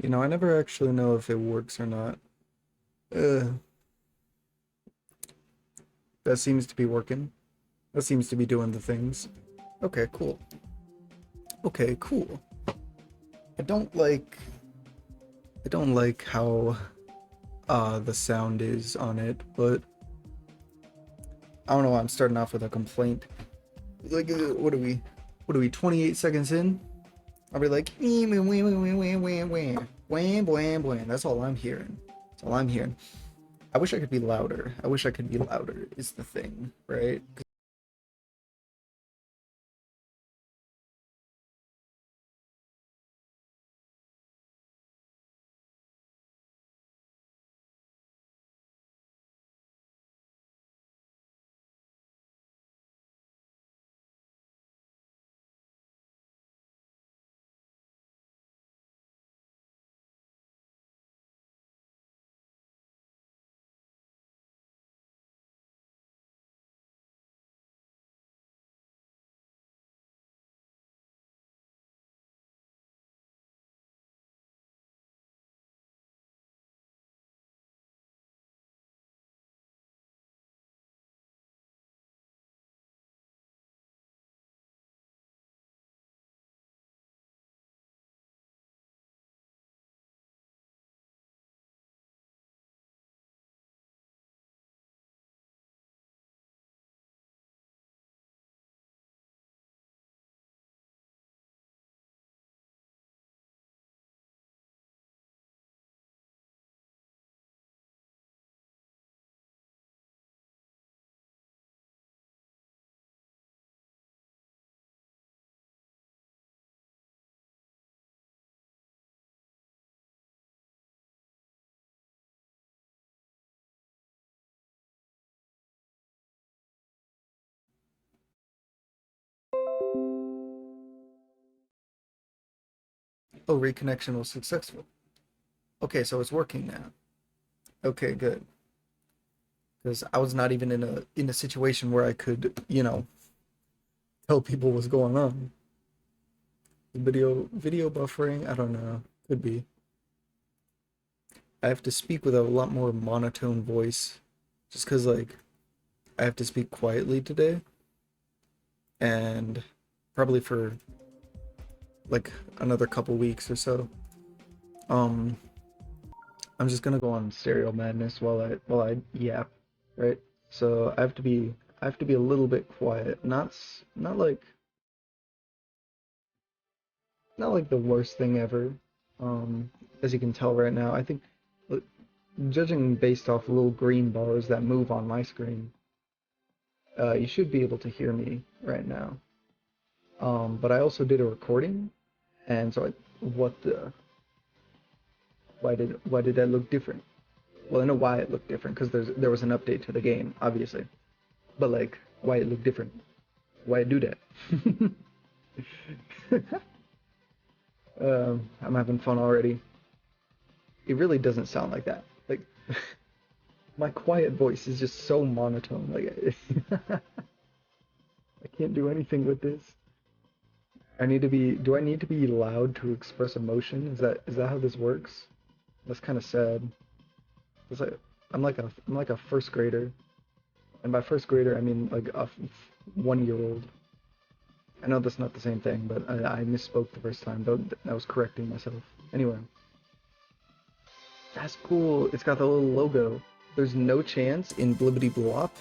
You know, I never actually know if it works or not. Uh, that seems to be working. That seems to be doing the things. Okay, cool. Okay, cool. I don't like I don't like how the sound is on it, but I don't know why I'm starting off with a complaint. Like what are we 28 seconds in? I'll be like wham wham wham wham wham wham wham wham wham. That's all I'm hearing. That's all I'm hearing. I wish I could be louder. I wish I could be louder is the thing, right? Oh, reconnection was successful. Okay, so it's working now. Okay, good. Because I was not even in a situation where I could, tell people what's going on. Video buffering, I don't know. Could be. I have to speak with a lot more monotone voice just because like I have to speak quietly today and probably for like another couple weeks or so. Um I'm just gonna go on stereo madness while I yap, right? So I have to be a little bit quiet. Not like the worst thing ever. Um, as you can tell right now, I think uh, judging based off little green bars that move on my screen, you should be able to hear me right now. But I also did a recording, and so why did that look different? Well, I know why it looked different because there was an update to the game, obviously. But like, why it looked different? Why it do that? I'm having fun already. It really doesn't sound like that. Like my quiet voice is just so monotone. Like I can't do anything with this. Do I need to be loud to express emotion? Is that how this works? That's kind of sad. It's like I'm like a first grader, and by first grader I mean like a 1 year old. I know that's not the same thing, but I misspoke the first time. Though I was correcting myself. Anyway, that's cool. It's got the little logo. There's no chance in Blibbity Blop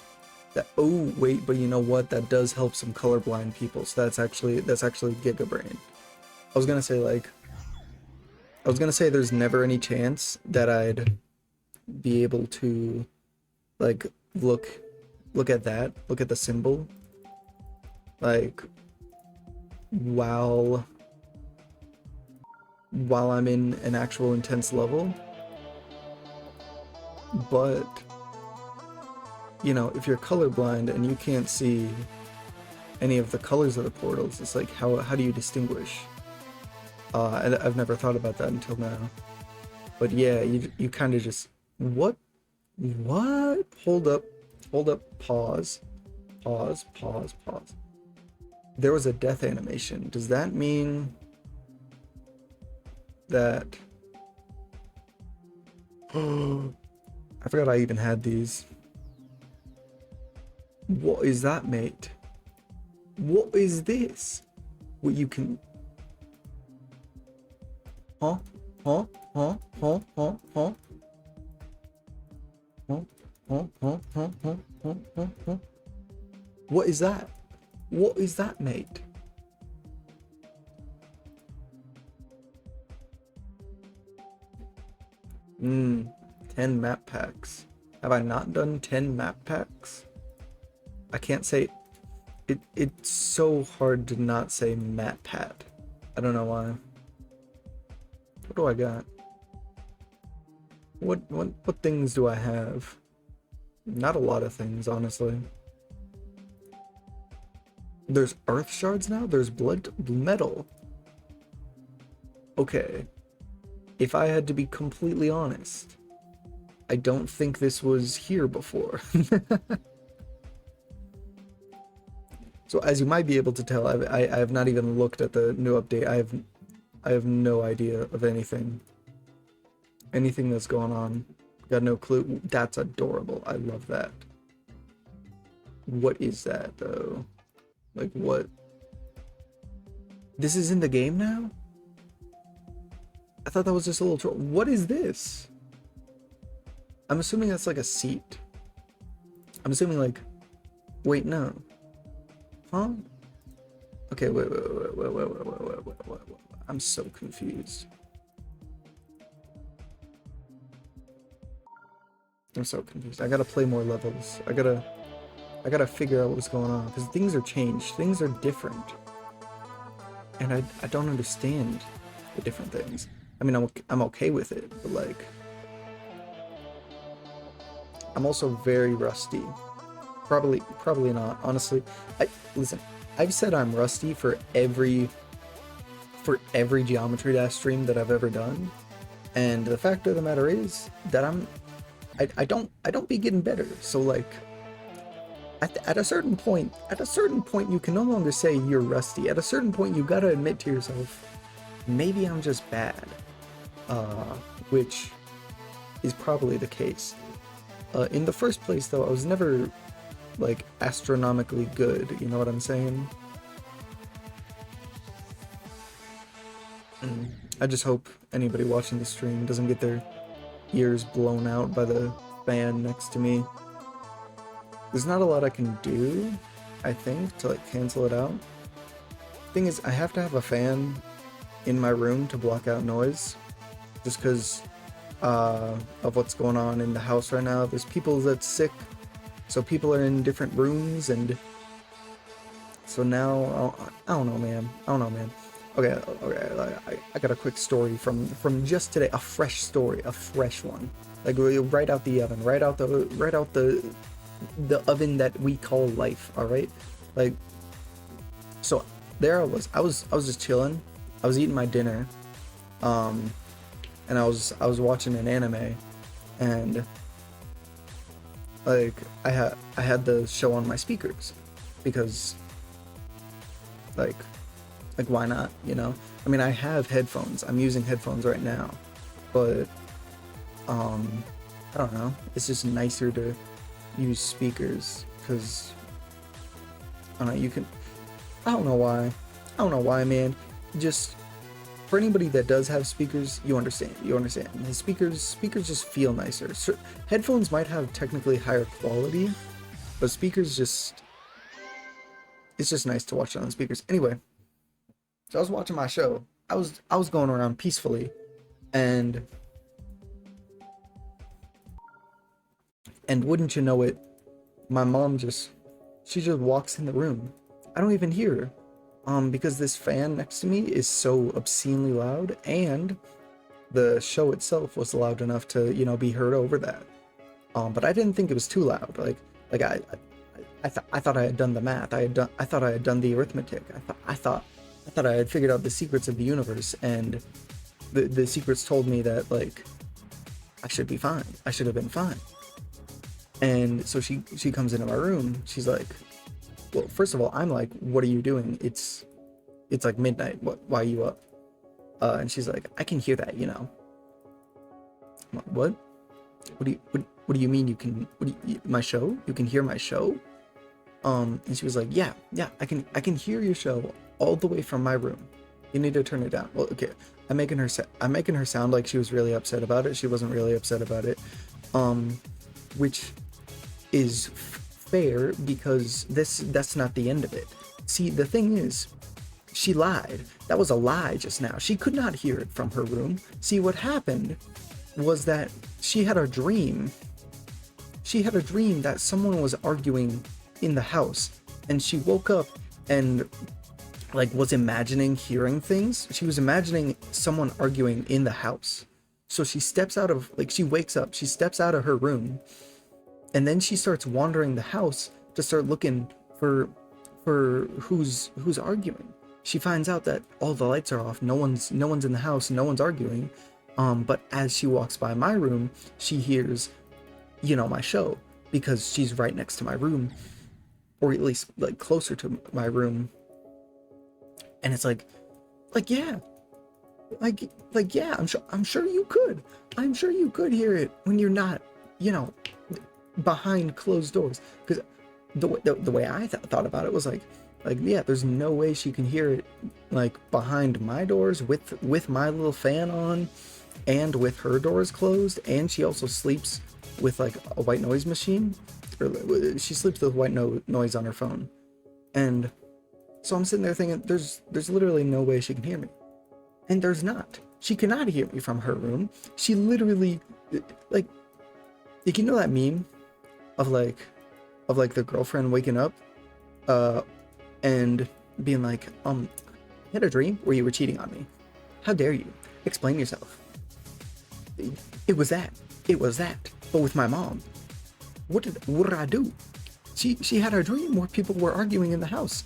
that. Oh wait, but you know what? That does help some colorblind people. So that's actually Giga Brain. I was gonna say like I was gonna say there's never any chance that I'd be able to like look look at the symbol like while while I'm in an actual intense level. But if you're colorblind and you can't see any of the colors of the portals, it's like how do you distinguish? I've never thought about that until now. But yeah, you kind of just what? Hold up, pause. There was a death animation. Does that mean that I forgot I even had these. What is that, mate? What is this? What you can... Huh? Huh? Huh? Huh? Huh? Huh? Huh? Huh? Huh? Huh? Huh? Huh? Huh? Huh? What is that? What is that, mate? Hmm. 10 map packs. Have I not done 10 map packs? I can't say... It's so hard to not say map pack. I don't know why. What do I got? What things do I have? Not a lot of things, honestly. There's earth shards now? There's blood metal. Okay. If I had to be completely honest, I don't think this was here before. So as you might be able to tell, I have not even looked at the new update. I have no idea of anything that's going on. Got no clue. That's adorable. I love that. What is that though? Like what? This is in the game now? I thought that was just a little troll. What is this? I'm assuming that's like a seat. I'm assuming like, wait, no. Huh? Okay, wait. I'm so confused. I'm so confused. I gotta play more levels. I gotta figure out what's going on because things are changed. Things are different, and I don't understand the different things. I mean, I'm okay with it, but like, I'm also very rusty. Probably not. Honestly, listen. I've said I'm rusty for every Geometry Dash stream that I've ever done, and the fact of the matter is that I don't be getting better. So like, at a certain point, you can no longer say you're rusty. At a certain point, you gotta admit to yourself, maybe I'm just bad, which is probably the case. In the first place, though, I was never like astronomically good. You know what I'm saying? I just hope anybody watching the stream doesn't get their ears blown out by the fan next to me. There's not a lot I can do, I think, to like cancel it out. Thing is, I have to have a fan in my room to block out noise, just because of what's going on in the house right now. There's people that's sick, so people are in different rooms, and so now I don't know, man. Okay, I got a quick story from just today, a fresh story, a fresh one, like right out the oven, right out the oven that we call life. All right, like, so there I was just chilling. I was eating my dinner, and I was watching an anime, and like I had the show on my speakers because like why not, you know? I mean, I have headphones. I'm using headphones right now, but I don't know. It's just nicer to use speakers because I don't know. You can. I don't know why, man. Just for anybody that does have speakers, you understand. The speakers just feel nicer. So, headphones might have technically higher quality, but speakers just, it's just nice to watch it on speakers. Anyway, so I was watching my show. I was going around peacefully, and wouldn't you know it, my mom she just walks in the room. I don't even hear her, because this fan next to me is so obscenely loud, and the show itself was loud enough to, you know, be heard over that. But I didn't think it was too loud. Like I thought I had done the math. I thought I had done the arithmetic. I thought I had figured out the secrets of the universe, and the secrets told me that like I should be fine. I should have been fine. And so she comes into my room. She's like, well, first of all, I'm like, what are you doing? It's like midnight. Why are you up? And she's like, I can hear that, you know. I'm like, what? What do you mean you can, my show? You can hear my show? And she was like, yeah, I can hear your show all the way from my room. You need to turn it down. Well, okay. I'm making her sound like she was really upset about it. She wasn't really upset about it. Which is fair, because that's not the end of it. See, the thing is, she lied. That was a lie just now. She could not hear it from her room. See, what happened was that she had a dream. She had a dream that someone was arguing in the house, and she woke up and like was imagining hearing things. She was imagining someone arguing in the house. So she steps out of, like, she wakes up, she steps out of her room, and then she starts wandering the house to start looking for who's arguing. She finds out that all the lights are off, no one's in the house, no one's arguing. But as she walks by my room, she hears, my show, because she's right next to my room, or at least like closer to my room. And it's like yeah, yeah, I'm sure you could hear it when you're not, behind closed doors. Because the way I thought about it was like yeah, there's no way she can hear it like behind my doors with my little fan on, and with her doors closed, and she also sleeps with like a white noise machine, or she sleeps with white noise on her phone. And so I'm sitting there thinking, there's literally no way she can hear me. And there's not. She cannot hear me from her room. She literally, like you know that meme of the girlfriend waking up and being like, I had a dream where you were cheating on me. How dare you? Explain yourself. It was that, but with my mom. What did I do? She had a dream where people were arguing in the house.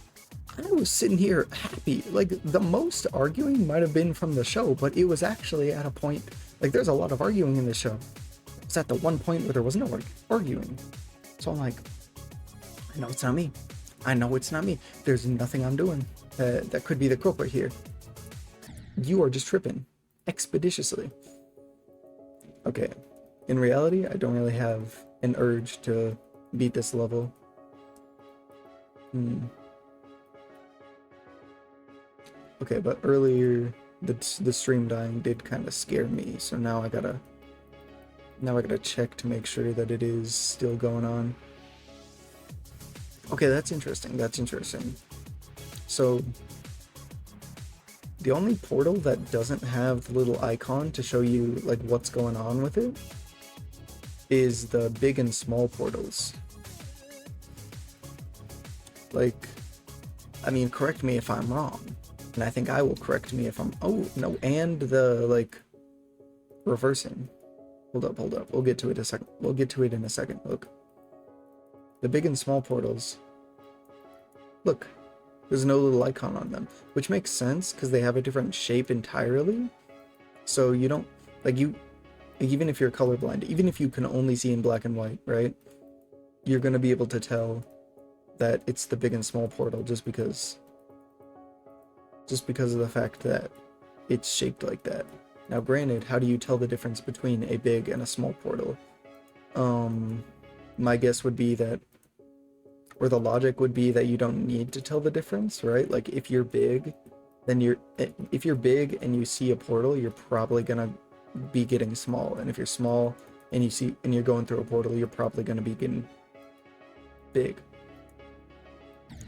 I was sitting here happy. Like, the most arguing might have been from the show, but it was actually at a point, like, there's a lot of arguing in the show. It's at the one point where there was no arguing. So I'm like, I know it's not me. There's nothing I'm doing that could be the culprit here. You are just tripping expeditiously. Okay, in reality, I don't really have an urge to beat this level. Okay, but earlier the stream dying did kind of scare me, so now I gotta check to make sure that it is still going on. Okay, that's interesting. So the only portal that doesn't have the little icon to show you like what's going on with it is the big and small portals. Like, I mean, correct me if I'm wrong, and I think I will correct me if I'm, oh no, and the like reversing. Hold up. We'll get to it in a second. Look. The big and small portals. Look. There's no little icon on them, which makes sense because they have a different shape entirely. So you don't, like, even if you're colorblind, even if you can only see in black and white, right? You're going to be able to tell that it's the big and small portal just because of the fact that it's shaped like that. Now, granted, how do you tell the difference between a big and a small portal? My guess would be that, or the logic would be that you don't need to tell the difference, right? Like, if you're big, if you're big and you see a portal, you're probably gonna be getting small. And if you're small and you're going through a portal, you're probably gonna be getting big.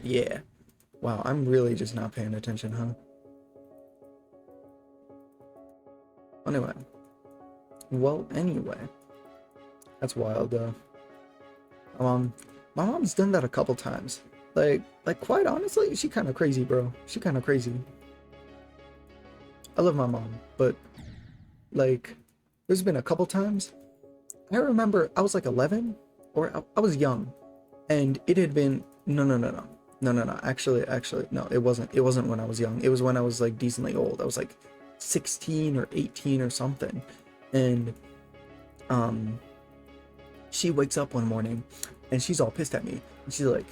Yeah. Wow, I'm really just not paying attention, huh? Anyway. That's wild, though. My mom's done that a couple times. Like quite honestly, she kind of crazy, bro. She kind of crazy. I love my mom, but like, there's been a couple times. I remember I was like 11, or I was young, and it had been no. Actually, no. It wasn't when I was young. It was when I was like decently old. I was like 16 or 18 or something, and she wakes up one morning and she's all pissed at me. And she's like,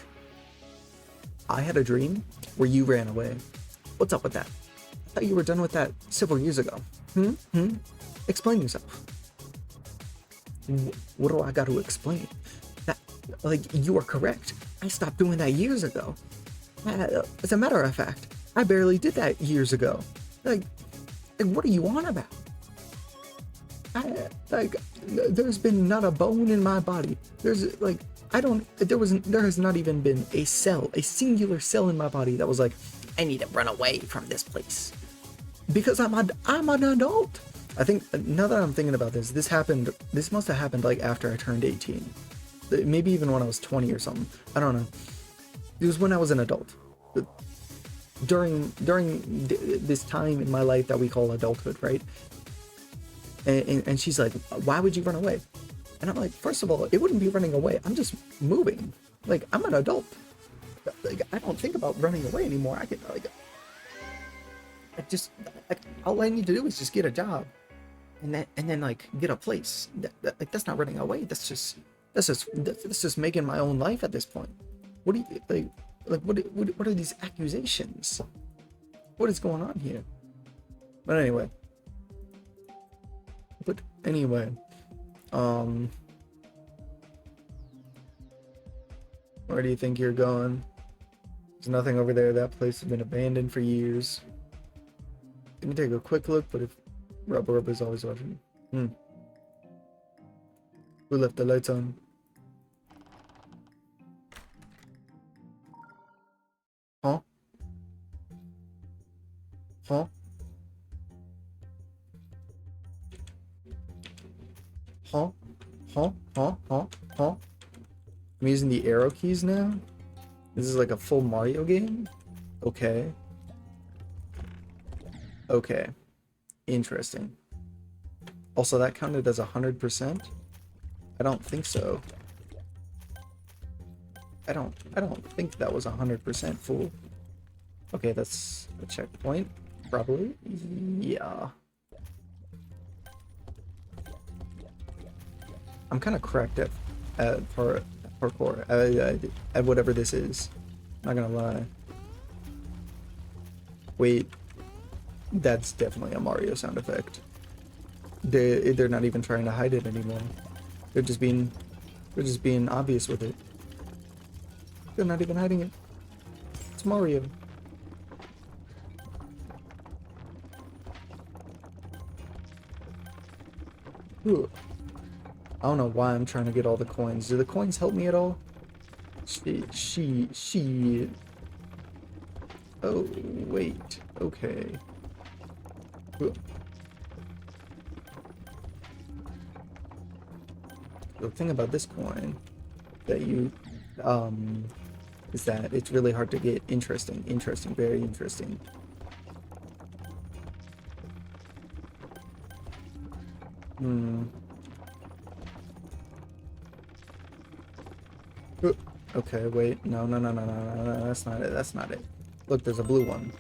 I had a dream where you ran away. What's up with that? I thought you were done with that several years ago. Explain yourself. What do I got to explain? That, like, you are correct. I stopped doing that years ago. As a matter of fact, I barely did that years ago. Like what are you on about? There's been not a bone in my body. There's like, there has not even been a singular cell in my body that was like, I need to run away from this place. Because I'm an adult. I think, now that I'm thinking about this must have happened like after I turned 18. Maybe even when I was 20 or something. I don't know. It was when I was an adult. During this time in my life that we call adulthood, right? And she's like, why would you run away? And I'm like, first of all, it wouldn't be running away. I'm just moving. Like, I'm an adult. Like, I don't think about running away anymore. I all I need to do is just get a job, and then like get a place. Like, that's not running away. That's just making my own life at this point. What do you like? What are these accusations? What is going on here? But anyway, where do you think you're going? There's nothing over there. That place has been abandoned for years. Let me take a quick look, but if Rub is always watching. Who left the lights on? Huh? Huh? Huh? Huh? Huh? Huh? Huh? I'm using the arrow keys now? This is like a full Mario game? Okay. Okay. Interesting. Also, that counted as 100%? I don't think so. I don't think that was 100% full. Okay, that's a checkpoint. Probably. Yeah. I'm kind of cracked at parkour. At whatever this is. Not gonna lie. Wait. That's definitely a Mario sound effect. They're not even trying to hide it anymore. They're just being obvious with it. They're not even hiding it. It's Mario. Ooh. I don't know why I'm trying to get all the coins. Do the coins help me at all? She. Oh, wait. Okay. Ooh. The thing about this coin that is that it's really hard to get. Interesting, very interesting. Okay, wait, no, that's not it. Look, there's a blue one.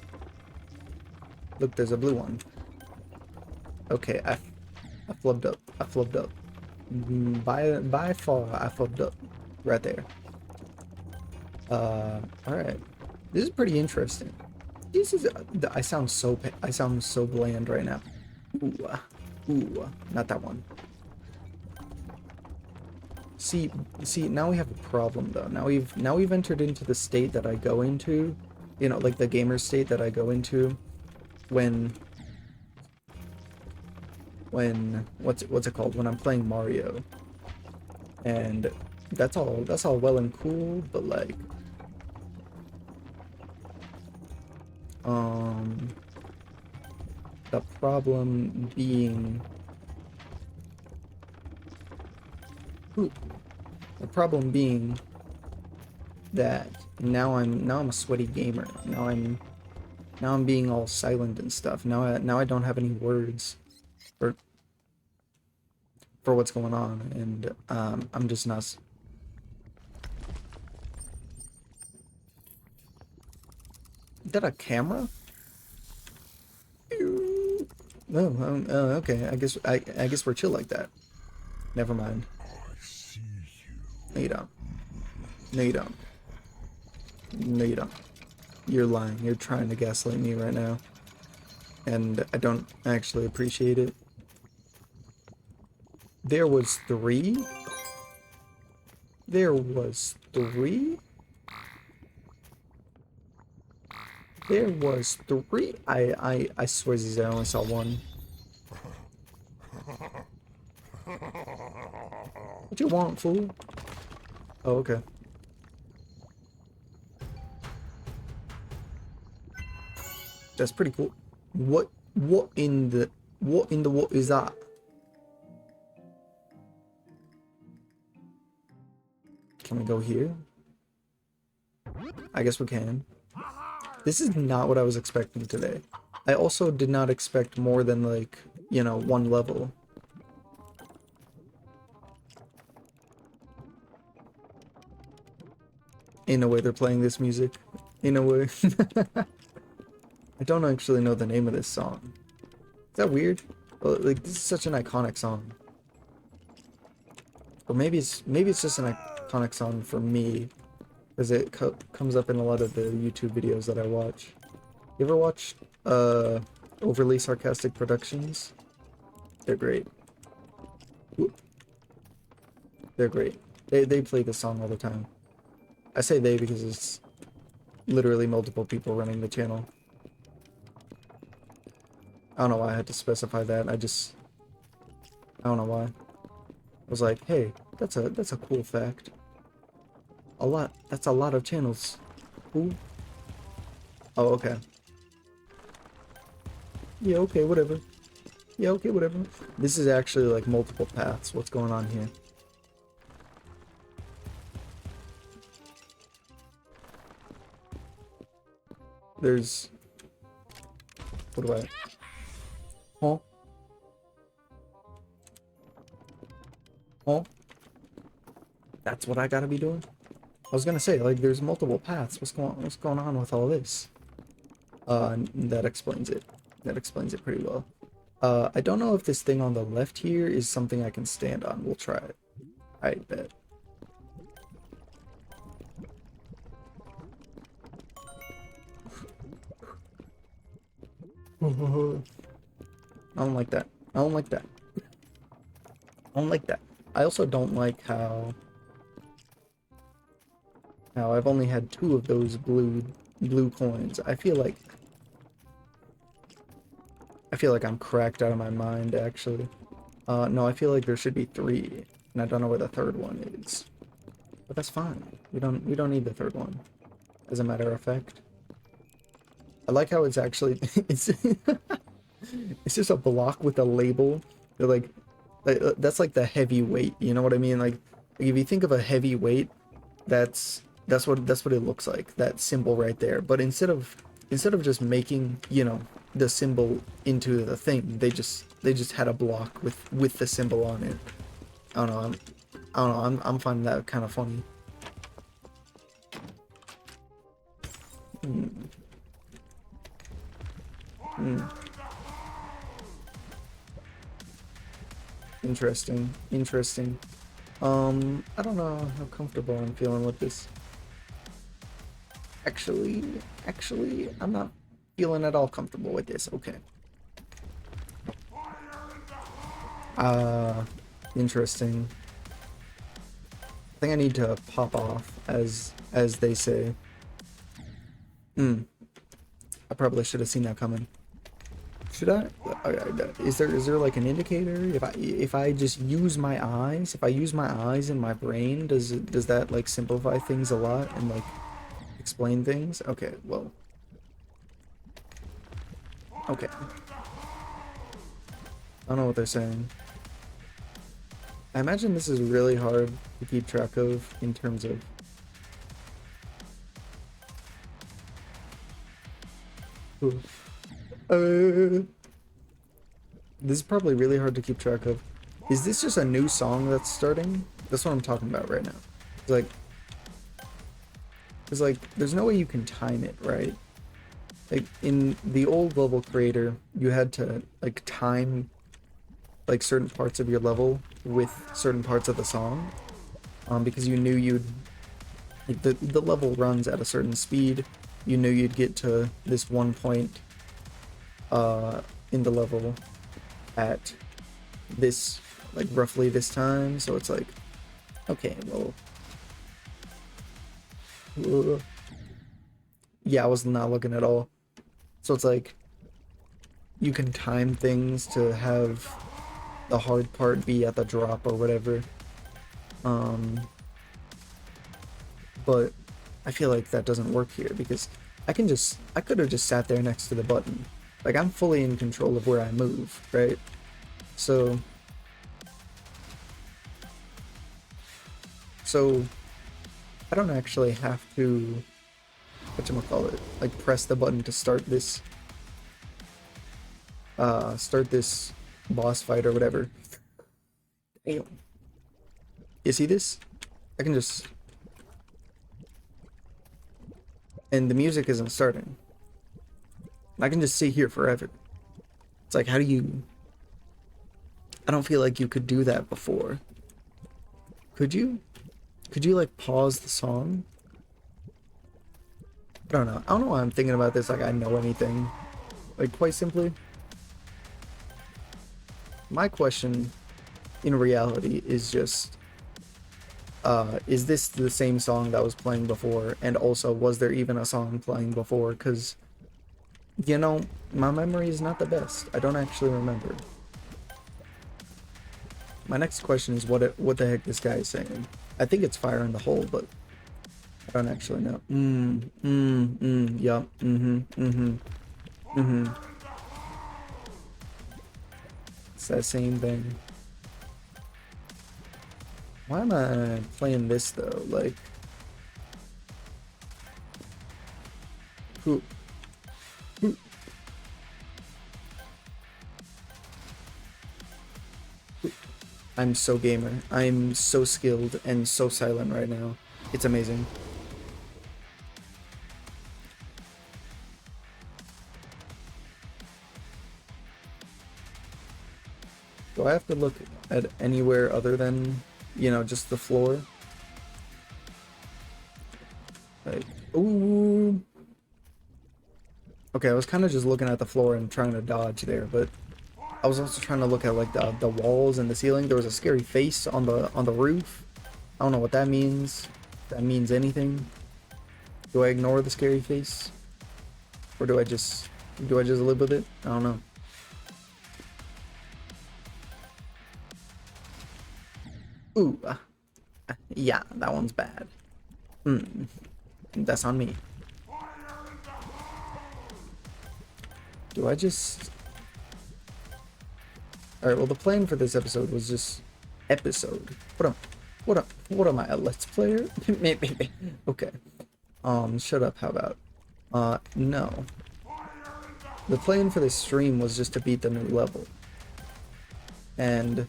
Okay, I flubbed up. By far, I flubbed up. Right there. Alright. This is pretty interesting. I sound so bland right now. Ooh, not that one. See, now we have a problem though. Now we've entered into the state that I go into, you know, like the gamer state that I go into when what's it called? When I'm playing Mario. And that's all well and cool, but like the problem being that now I'm a sweaty gamer. Now I'm being all silent and stuff. Now I don't have any words for what's going on, and I'm just not. Is that a camera? No, okay. I guess we're chill like that. Never mind. No, you don't. No, you don't. No, you don't. You're lying. You're trying to gaslight me right now, and I don't actually appreciate it. There was three? There was three? There was three? I swear I only saw one. What you want, fool? Oh, okay. That's pretty cool. What in the what is that? Can we go here? I guess we can. This is not what I was expecting today. I also did not expect more than, like, you know, one level. In a way, they're playing this music. In a way. I don't actually know the name of this song. Is that weird? Well, like, this is such an iconic song. Or maybe it's just an iconic song for me, because it comes up in a lot of the YouTube videos that I watch. You ever watch Overly Sarcastic Productions? They're great. They're great. They play this song all the time. I say they because it's literally multiple people running the channel. I don't know why I had to specify that. I don't know why. I was like, hey, that's a cool fact. That's a lot of channels. Ooh. Oh, okay. Yeah, okay, whatever. Yeah, okay, whatever. This is actually like multiple paths. What's going on here? There's... What do I... Huh? Huh? That's what I gotta be doing? I was gonna say, like, there's multiple paths. What's going on with all this? That explains it. That explains it pretty well. I don't know if this thing on the left here is something I can stand on. We'll try it. I bet. I don't like that. I don't like that. I don't like that. I also don't like how I've only had 2 of those blue coins. I feel like I'm cracked out of my mind, actually. No, I feel like there should be 3, and I don't know where the 3rd one is. But that's fine. We don't need the 3rd one, as a matter of fact. I like how it's actually it's it's just a block with a label. They're like that's like the heavy weight, you know what I mean? Like if you think of a heavy weight, that's what it looks like, that symbol right there. But instead of just making, you know, the symbol into the thing, they just had a block with the symbol on it. I don't know, I'm finding that kind of funny. Interesting. I don't know how comfortable I'm feeling with this. Actually, I'm not feeling at all comfortable with this. Okay. Interesting. I think I need to pop off, as they say. I probably should have seen that coming. Should I? Is there like an indicator? If I just use my eyes, if I use my eyes and my brain, does that like simplify things a lot and like explain things? Okay, well. Okay. I don't know what they're saying. I imagine this is really hard to keep track of in terms of... This is probably really hard to keep track of. Is this just a new song that's starting? That's what I'm talking about right now. It's like there's no way you can time it, right? Like in the old level creator, you had to like time like certain parts of your level with certain parts of the song, because you knew you'd like the level runs at a certain speed. You knew you'd get to this one point in the level at this like roughly this time, so it's like, okay, well, yeah, I was not looking at all. So it's like you can time things to have the hard part be at the drop or whatever. But I feel like that doesn't work here because I could have just sat there next to the button. Like, I'm fully in control of where I move, right? So I don't actually have to, whatchamacallit, like press the button to start this boss fight or whatever. Damn. You see this? I can just, and the music isn't starting. I can just sit here forever. It's like, how do you, I don't feel like you could do that before. Could you? Could you like pause the song? I don't know. I don't know why I'm thinking about this like I know anything. Like, quite simply, my question in reality is just, is this the same song that was playing before? And also, was there even a song playing before? Because, you know, my memory is not the best. I don't actually remember. My next question is what the heck this guy is saying. I think it's fire in the hole, but I don't actually know. Yup, It's that same thing. Why am I playing this though? Like, who? I'm so gamer. I'm so skilled and so silent right now. It's amazing. Do I have to look at anywhere other than, you know, just the floor? Like, ooh. Okay, I was kind of just looking at the floor and trying to dodge there, but I was also trying to look at like the walls and the ceiling. There was a scary face on the roof. I don't know what that means. If that means anything. Do I ignore the scary face? Or do I just live with it? I don't know. Ooh. Yeah, that one's bad. That's on me. Do I just... Alright, well, the plan for this episode was just... What am I, a Let's Player? Okay. Shut up, how about? No. The plan for this stream was just to beat the new level. And...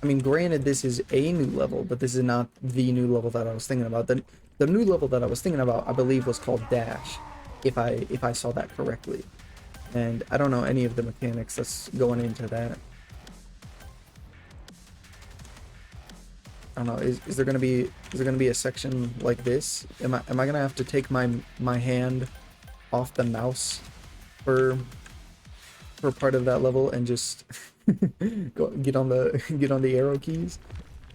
I mean, granted, this is a new level, but this is not the new level that I was thinking about. The new level that I was thinking about, I believe, was called Dash, if I saw that correctly. And I don't know any of the mechanics that's going into that. I don't know. Is there gonna be a section like this? Am I gonna have to take my hand off the mouse for part of that level and just get on the arrow keys?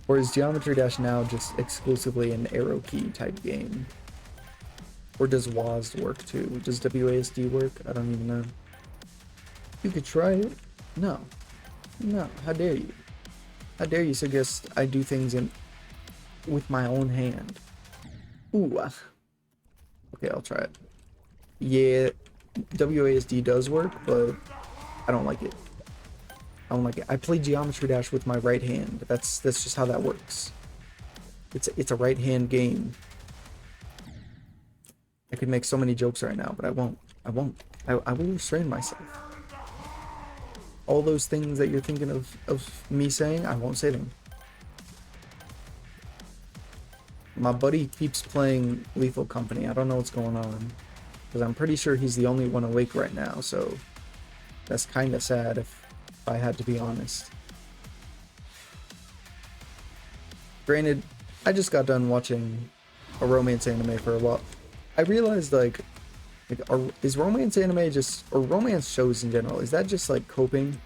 Or is Geometry Dash now just exclusively an arrow key type game? Or does WASD work too? Does WASD work? I don't even know. You could try it. No. No, how dare you? How dare you suggest I do things with my own hand? Ooh. Okay, I'll try it. Yeah, WASD does work, but I don't like it. I don't like it. I play Geometry Dash with my right hand. That's just how that works. It's a right hand game. I could make so many jokes right now, but I won't. I will restrain myself. All those things that you're thinking of me saying, I won't say them. My buddy keeps playing Lethal Company. I don't know what's going on, because I'm pretty sure he's the only one awake right now, so that's kind of sad if I had to be honest. Granted, I just got done watching a romance anime for a while. I realized, is romance anime just, or romance shows in general, is that just like coping?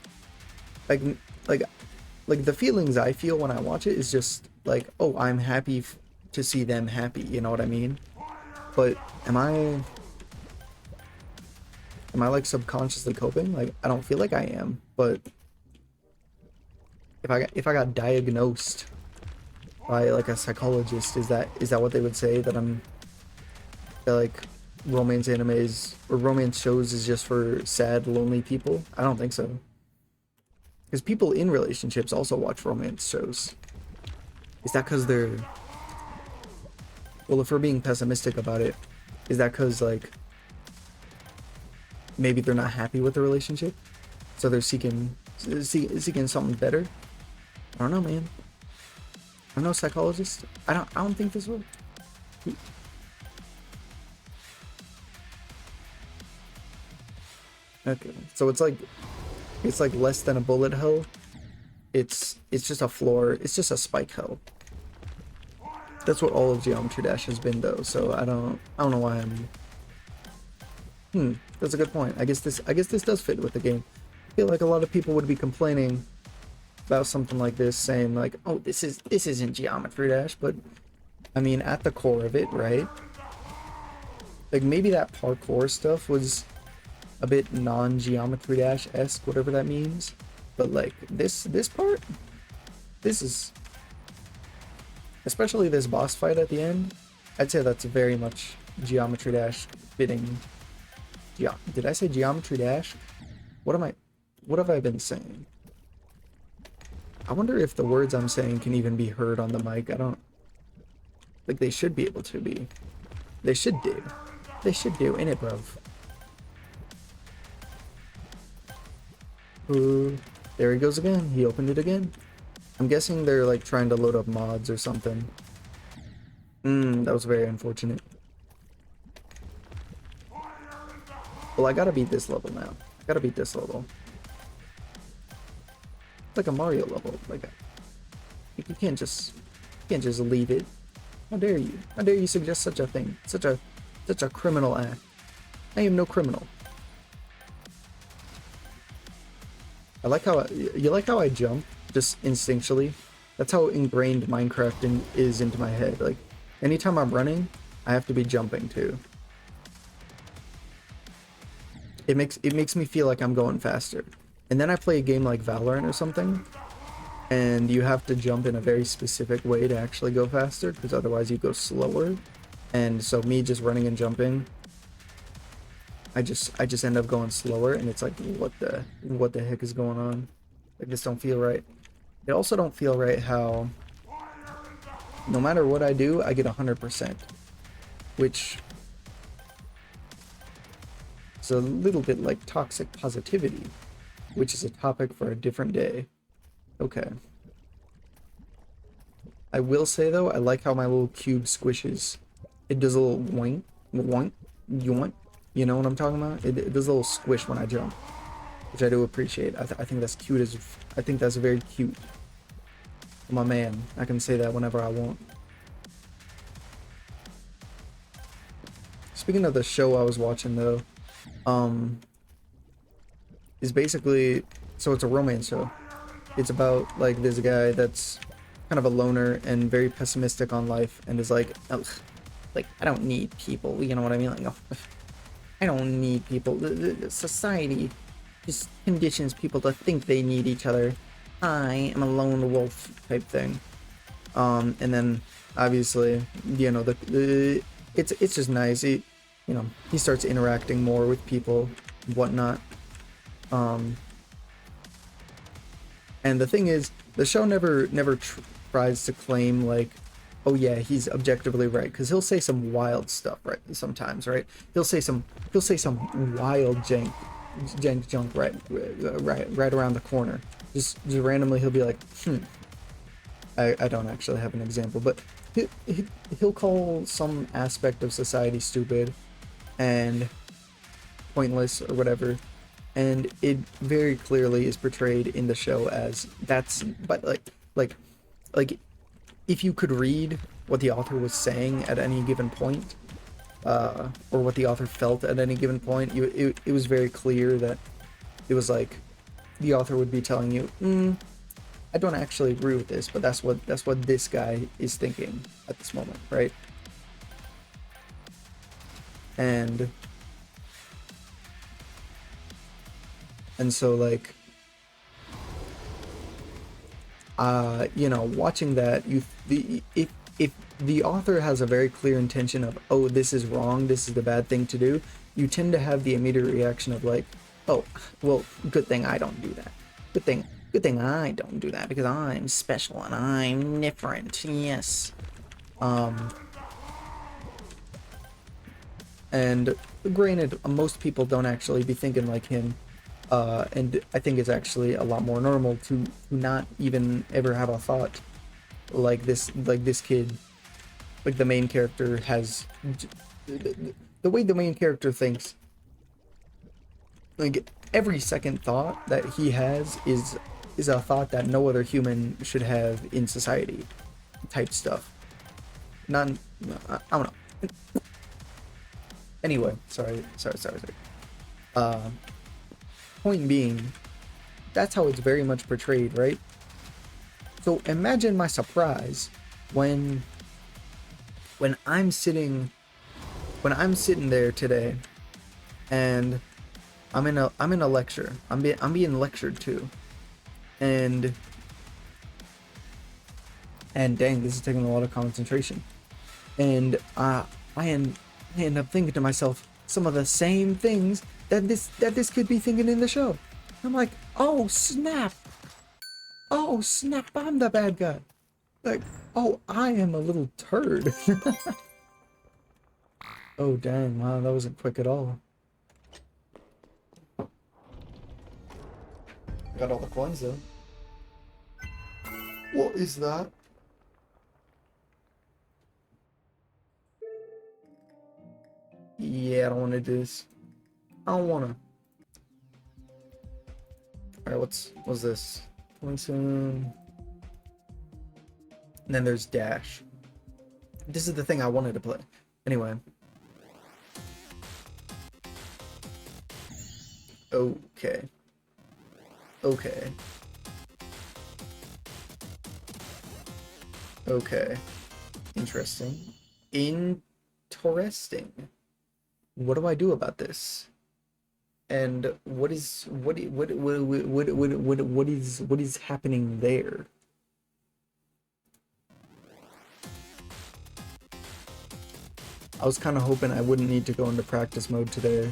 like like like the feelings I feel when I watch it is just like, oh, I'm happy to see them happy, you know what I mean? But am I like subconsciously coping? Like I don't feel like I am, but if I got diagnosed by like a psychologist, is that what they would say, that like romance animes or romance shows is just for sad, lonely people? I don't think so. Because people in relationships also watch romance shows. Is that because they're, well, if we're being pessimistic about it, is that because like maybe they're not happy with the relationship, so they're seeking something better? I don't know, man. I'm no psychologist. I don't think this will. Okay, so it's like less than a bullet hell. It's just a floor. It's just a spike hell. That's what all of Geometry Dash has been, though. So I don't know why I'm. That's a good point. I guess this does fit with the game. I feel like a lot of people would be complaining about something like this, saying like, "Oh, this isn't Geometry Dash," but I mean, at the core of it, right? Like maybe that parkour stuff was a bit non-Geometry Dash-esque, whatever that means. But like this part, this is, especially this boss fight at the end, I'd say that's very much Geometry Dash fitting. Did I say Geometry Dash? What have I been saying? I wonder if the words I'm saying can even be heard on the mic. I don't, like, they should be able to be. They should do. They should do, innit, bruv? Ooh, there he goes again. He opened it again. I'm guessing they're like trying to load up mods or something. That was very unfortunate. Well, I gotta beat this level now. I gotta beat this level. It's like a Mario level. Like, you can't just leave it. How dare you? How dare you suggest such a thing? Such a criminal act. I am no criminal. I like how you like how I jump just instinctually. That's how ingrained Minecraft is into my head. Like anytime I'm running, I have to be jumping too. It makes me feel like I'm going faster. And then I play a game like Valorant or something, and you have to jump in a very specific way to actually go faster, because otherwise you go slower. And so me just running and jumping, I just end up going slower, and it's like, what the heck is going on? I just don't feel right. It also don't feel right how no matter what I do, I get 100%, which is a little bit like toxic positivity, which is a topic for a different day. Okay. I will say though, I like how my little cube squishes. It does a little woink, woink, yoink. You know what I'm talking about? It does a little squish when I jump, which I do appreciate. I think that's cute I think that's very cute. I'm a man. I can say that whenever I want. Speaking of the show I was watching though, is basically, so it's a romance show. It's about like this guy that's kind of a loner and very pessimistic on life, and is like, ugh, like I don't need people. You know what I mean? Like, oh, I don't need people. The society just conditions people to think they need each other. I am a lone wolf type thing. And then obviously, you know, it's just nice. He starts interacting more with people, and whatnot. And the thing is, the show never tries to claim like, oh yeah, he's objectively right, because he'll say some wild stuff, right? Sometimes, right? He'll say some wild jank junk right around the corner. Just randomly, he'll be like, I don't actually have an example, but he'll call some aspect of society stupid and pointless or whatever, and it very clearly is portrayed in the show as that's, but like if you could read what the author was saying at any given point, or what the author felt at any given point, it was very clear that it was like, the author would be telling you, I don't actually agree with this, but that's what this guy is thinking at this moment, right? And so like you know, watching that, if the author has a very clear intention of, oh, this is wrong, this is the bad thing to do, you tend to have the immediate reaction of like, oh, well, good thing I don't do that. Good thing I don't do that because I'm special and I'm different. Yes. And granted, most people don't actually be thinking like him. And I think it's actually a lot more normal to not even ever have a thought like this kid, like the main character has, the way the main character thinks, like every second thought that he has is a thought that no other human should have in society, type stuff. Not, I don't know. Anyway, sorry. Point being, that's how it's very much portrayed, right? So imagine my surprise when I'm sitting there today, and I'm in a lecture. I'm being lectured to, and dang, this is taking a lot of concentration. And I end up thinking to myself some of the same things that this could be thinking in the show. I'm like, oh snap, I'm the bad guy. Like, oh, I am a little turd. Oh dang, wow, that wasn't quick at all. Got all the coins though. What is that? Yeah, I don't want to do this. I don't want to. Alright, what's this? And then there's dash. This is the thing I wanted to play. Anyway. Okay. Okay. Interesting. What do I do about this? And what is happening there? I was kind of hoping I wouldn't need to go into practice mode today.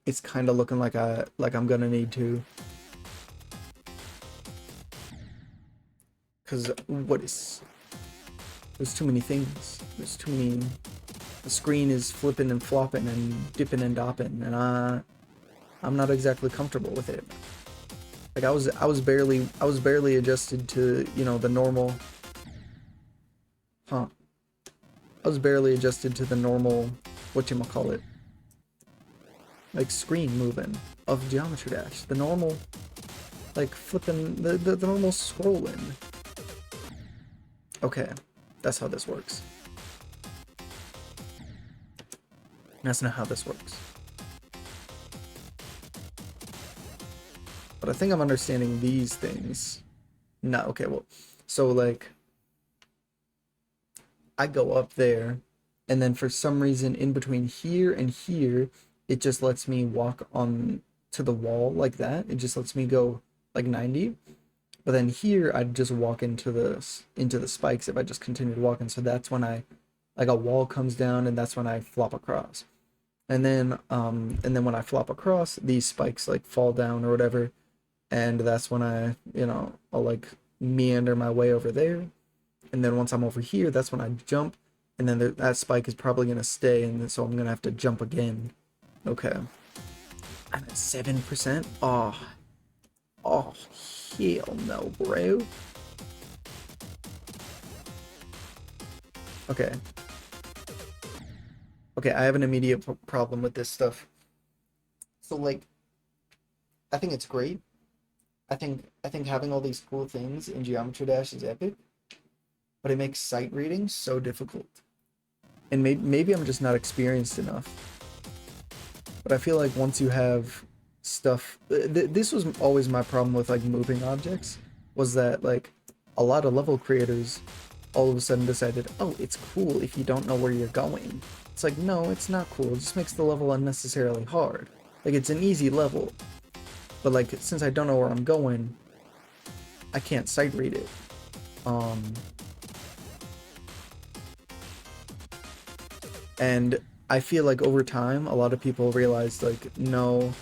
It's kind of looking like I'm gonna need to. Cause there's too many things. There's too many. The screen is flipping and flopping and dipping and dopping, and I'm not exactly comfortable with it. Like I was barely adjusted to, you know, the normal. I was barely adjusted to the normal, whatchamacallit, like screen moving of Geometry Dash. The normal, like flipping, the normal scrolling. Okay, that's how this works. That's not how this works. But I think I'm understanding these things. No, okay, well, so like, I go up there, and then for some reason in between here and here, it just lets me walk on to the wall like that. It just lets me go like 90. But then here I'd just walk into the spikes if I just continued walking. So that's when like a wall comes down, and that's when I flop across. And then when I flop across, these spikes like fall down or whatever, and that's when I'll like meander my way over there. And then once I'm over here, that's when I jump, and then that spike is probably gonna stay, and so I'm gonna have to jump again. Okay, I'm at 7%. Oh, hell no, bro. Okay, I have an immediate problem with this stuff. So like, I think it's great. I think having all these cool things in Geometry Dash is epic, but it makes sight reading so difficult. And maybe I'm just not experienced enough. But I feel like once you have stuff, this was always my problem with like moving objects, was that like a lot of level creators all of a sudden decided, oh, it's cool if you don't know where you're going. It's like, no, it's not cool. It just makes the level unnecessarily hard. Like, it's an easy level, but like, since I don't know where I'm going, I can't sight read it. And I feel like over time, a lot of people realized like, no,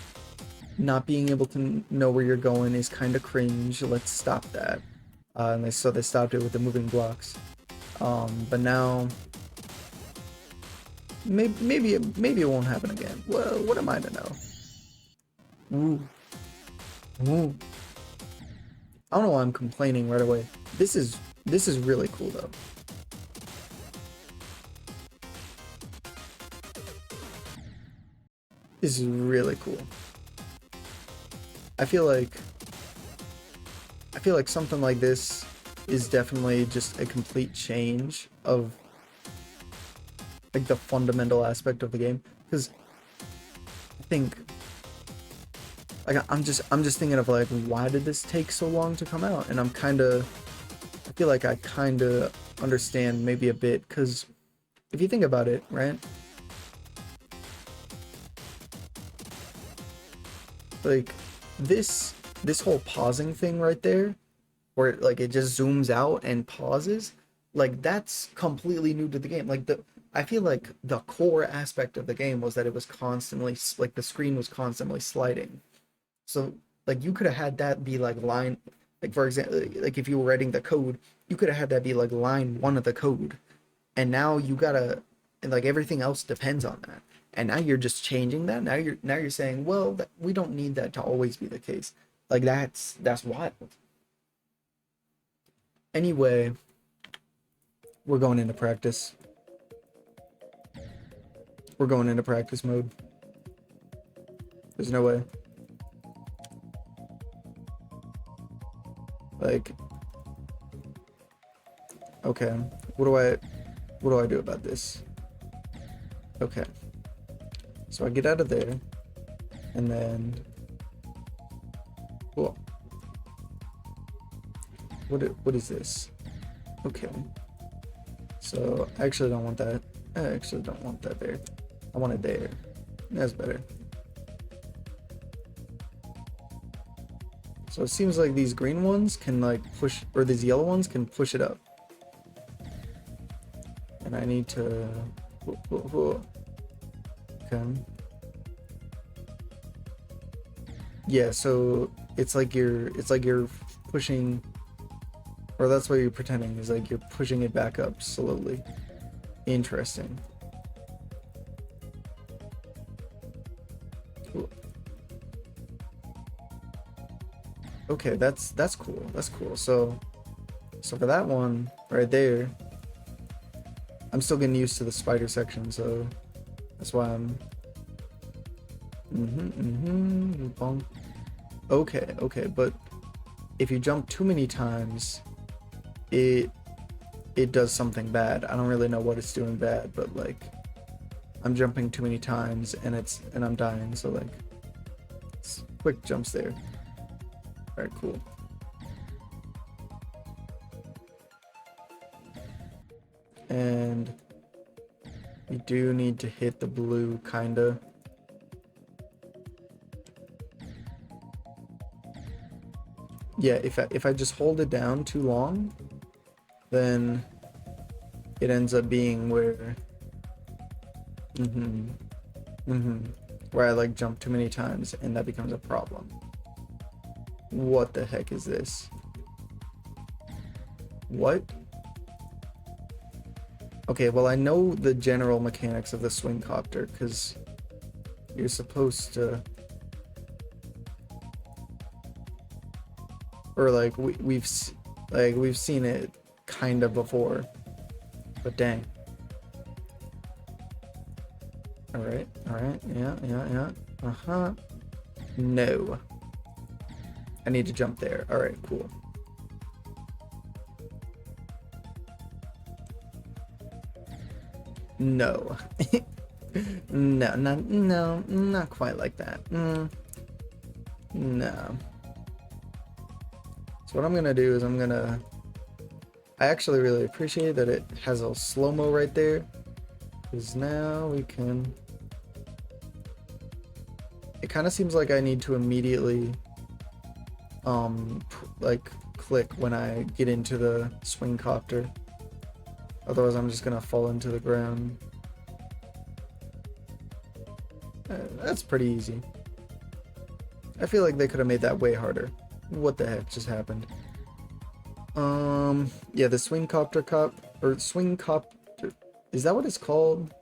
not being able to know where you're going is kind of cringe. Let's stop that. And so they stopped it with the moving blocks. But now, maybe it won't happen again. Well, what am I to know? Ooh. Ooh. I don't know why I'm complaining right away. This is really cool though. This is really cool. I feel like something like this is definitely just a complete change of like the fundamental aspect of the game, because I think like I'm just thinking of like, why did this take so long to come out? And I feel like I kind of understand maybe a bit, because if you think about it, right, like this whole pausing thing right there, where like it just zooms out and pauses, like that's completely new to the game. Like I feel like the core aspect of the game was that it was constantly like the screen was constantly sliding. So like you could have had that be like line, like for example, like if you were writing the code, you could have had that be like line 1 of the code, and now you gotta, and like everything else depends on that. And now you're just changing that. Now you're saying, well, we don't need that to always be the case. Like that's wild. Anyway, we're going into practice. We're going into practice mode. There's no way. Like, okay, what do I do about this? Okay, so I get out of there, and then, cool. What is this? Okay, so I actually don't want that. I actually don't want that there. I want it there. That's better. So it seems like these green ones can like push, or these yellow ones can push it up. And I need to, okay. Yeah, so it's like you're pushing, or that's what you're pretending, is like you're pushing it back up slowly. Interesting. Cool. Okay, that's cool. That's cool. So for that one right there, I'm still getting used to the spider section, so that's why I'm okay, but if you jump too many times, it does something bad. I don't really know what it's doing bad, but like I'm jumping too many times and I'm dying, so like quick jumps there. All right, cool. And you do need to hit the blue, kinda. Yeah, if I just hold it down too long, then it ends up being where where I like jump too many times, and that becomes a problem. What the heck is this? What? Okay, well, I know the general mechanics of the swing copter, because you're supposed to, or like we've seen it kind of before, but dang. All right, yeah. No, I need to jump there. All right, cool. No. No, not quite like that. No. So what I'm gonna do is I actually really appreciate that it has a slow-mo right there, because now we can... It kind of seems like I need to immediately like click when I get into the swing copter. Otherwise I'm just gonna fall into the ground. That's pretty easy. I feel like they could have made that way harder. What the heck just happened? Yeah, the swing copter swing copter, is that what it's called?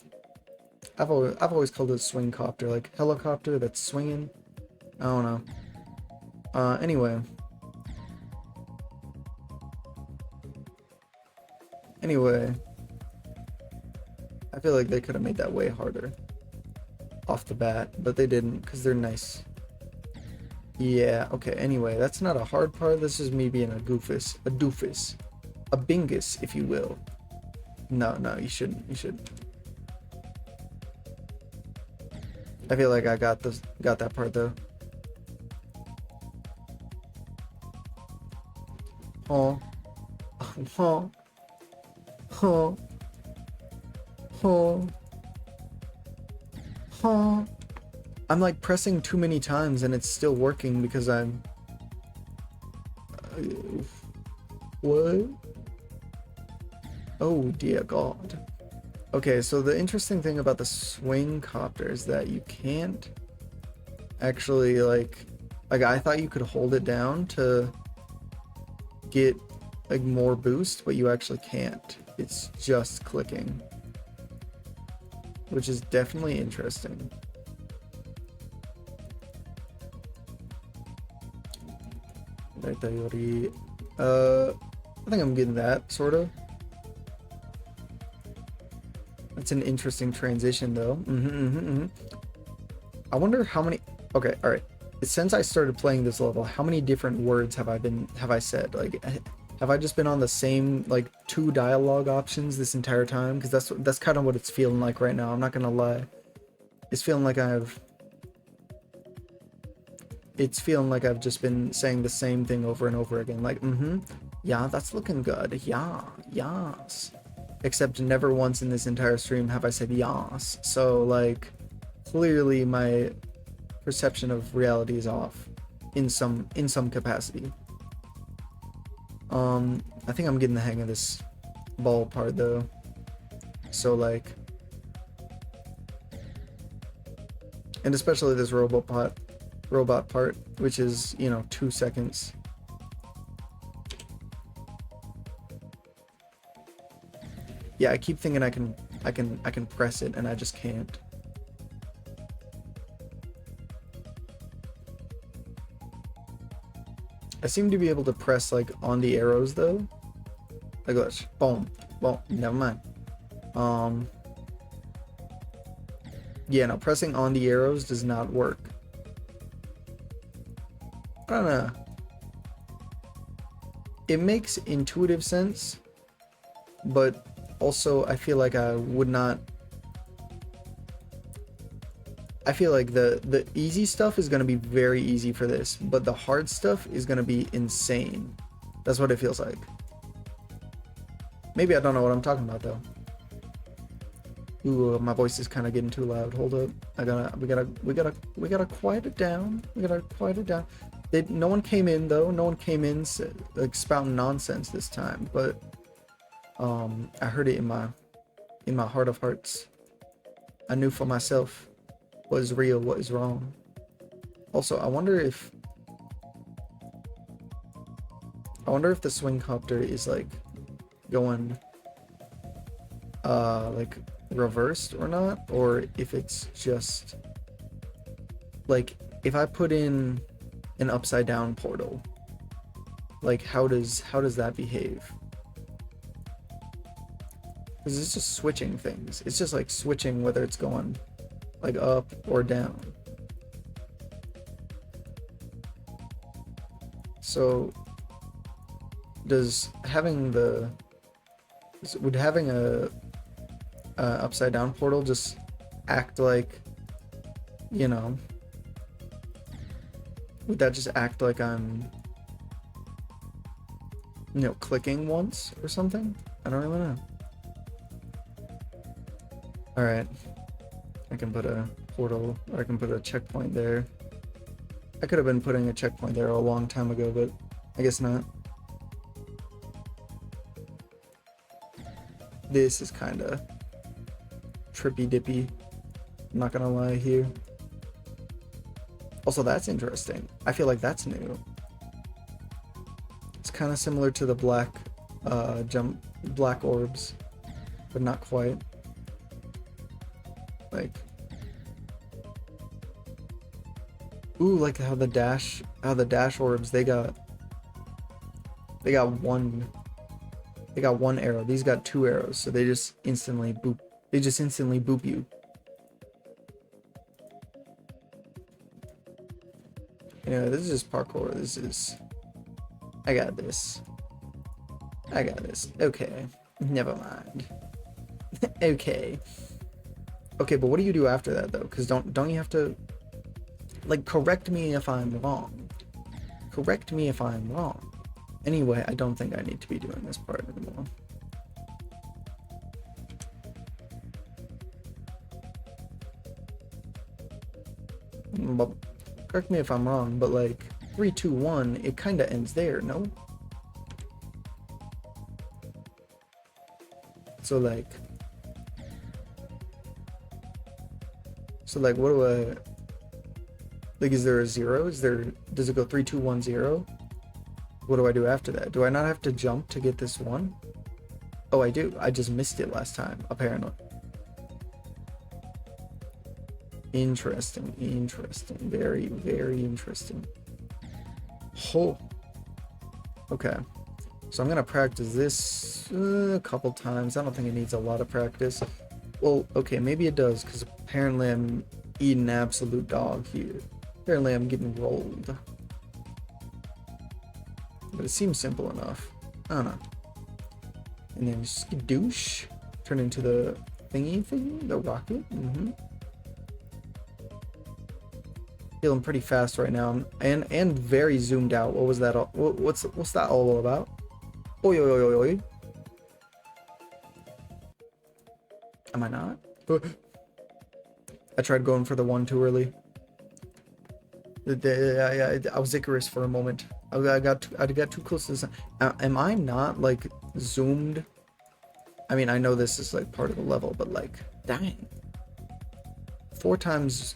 I've always called it swing copter, like helicopter that's swinging. I don't know. Anyway, I feel like they could have made that way harder off the bat, but they didn't because they're nice. Yeah, okay, anyway, that's not a hard part. This is me being a doofus, a bingus, if you will. No, you shouldn't. I feel like I got that part though. Oh, oh, oh, oh, oh. I'm like pressing too many times and it's still working because I'm... What? Oh dear God. Okay, so the interesting thing about the swing copter is that you can't actually like I thought you could hold it down to get like more boost, but you actually can't. It's just clicking, which is definitely interesting. I think I'm getting that, sort of. That's an interesting transition, though. I wonder how many... Okay, alright. Since I started playing this level, how many different words have I said? Like, have I just been on the same, like, 2 dialogue options this entire time? Because that's kind of what it's feeling like right now, I'm not gonna lie. It's feeling like I've just been saying the same thing over and over again. Like, yeah, that's looking good. Yeah, yes. Except never once in this entire stream have I said yes. So, like, clearly my perception of reality is off in some capacity. I think I'm getting the hang of this ball part though. So, like, and especially this robot part, which is, you know, 2 seconds. Yeah, I keep thinking I can press it and I just can't. I seem to be able to press like on the arrows though. Like this. Boom. Well, never mind. Yeah, no, pressing on the arrows does not work. I don't know. It makes intuitive sense, but also I feel like I would not... I feel like the easy stuff is going to be very easy for this, but the hard stuff is going to be insane. That's what it feels like. Maybe I don't know what I'm talking about though. Ooh, my voice is kind of getting too loud. Hold up. We gotta quiet it down. No one came in though. No one came in like spouting nonsense this time, but I heard it in my heart of hearts. I knew for myself what is real, what is wrong. Also, I wonder if the swing copter is like going like reversed or not, or if it's just like if I put in an upside down portal, like how does that behave? Because it's just switching things. It's just like switching whether it's going like up or down. So would having a upside down portal just act like, you know, would that just act like I'm, you know, clicking once or something? I don't really know. Alright. I can put a portal, or I can put a checkpoint there. I could have been putting a checkpoint there a long time ago, but I guess not. This is kinda trippy dippy. I'm not gonna lie here. Also, that's interesting. I feel like that's new. It's kind of similar to the black black orbs, but not quite. Like, ooh, like how the dash orbs, they got one arrow. These got 2 arrows, so they just instantly boop. They just instantly boop you. Yeah, this is just parkour. This is... I got this. Okay. Never mind. Okay. Okay, but what do you do after that, though? Because don't you have to... Like, correct me if I'm wrong. Correct me if I'm wrong. Anyway, I don't think I need to be doing this part anymore. But correct me if I'm wrong, but like 3, 2, 1, it kind of ends there, no? So like what do I like? Is there a 0? Does it go 3, 2, 1, 0? What do I do after that? Do I not have to jump to get this one? Oh, I do. I just missed it last time, apparently. Interesting. Very, very interesting. Oh. Okay. So I'm gonna practice this a couple times. I don't think it needs a lot of practice. Well, okay, maybe it does, because apparently I'm eating absolute dog here. Apparently I'm getting rolled. But it seems simple enough. I don't know. And then skadoosh. Turn into the thingy, the rocket. Feeling pretty fast right now, and very zoomed out. What was that? What's that all about? Oi, oi, oi, oi, oi. Am I not? I tried going for the 1 too early. I was Icarus for a moment. I got too close to the sun. Am I not like zoomed? I mean, I know this is like part of the level, but like, dang. 4 times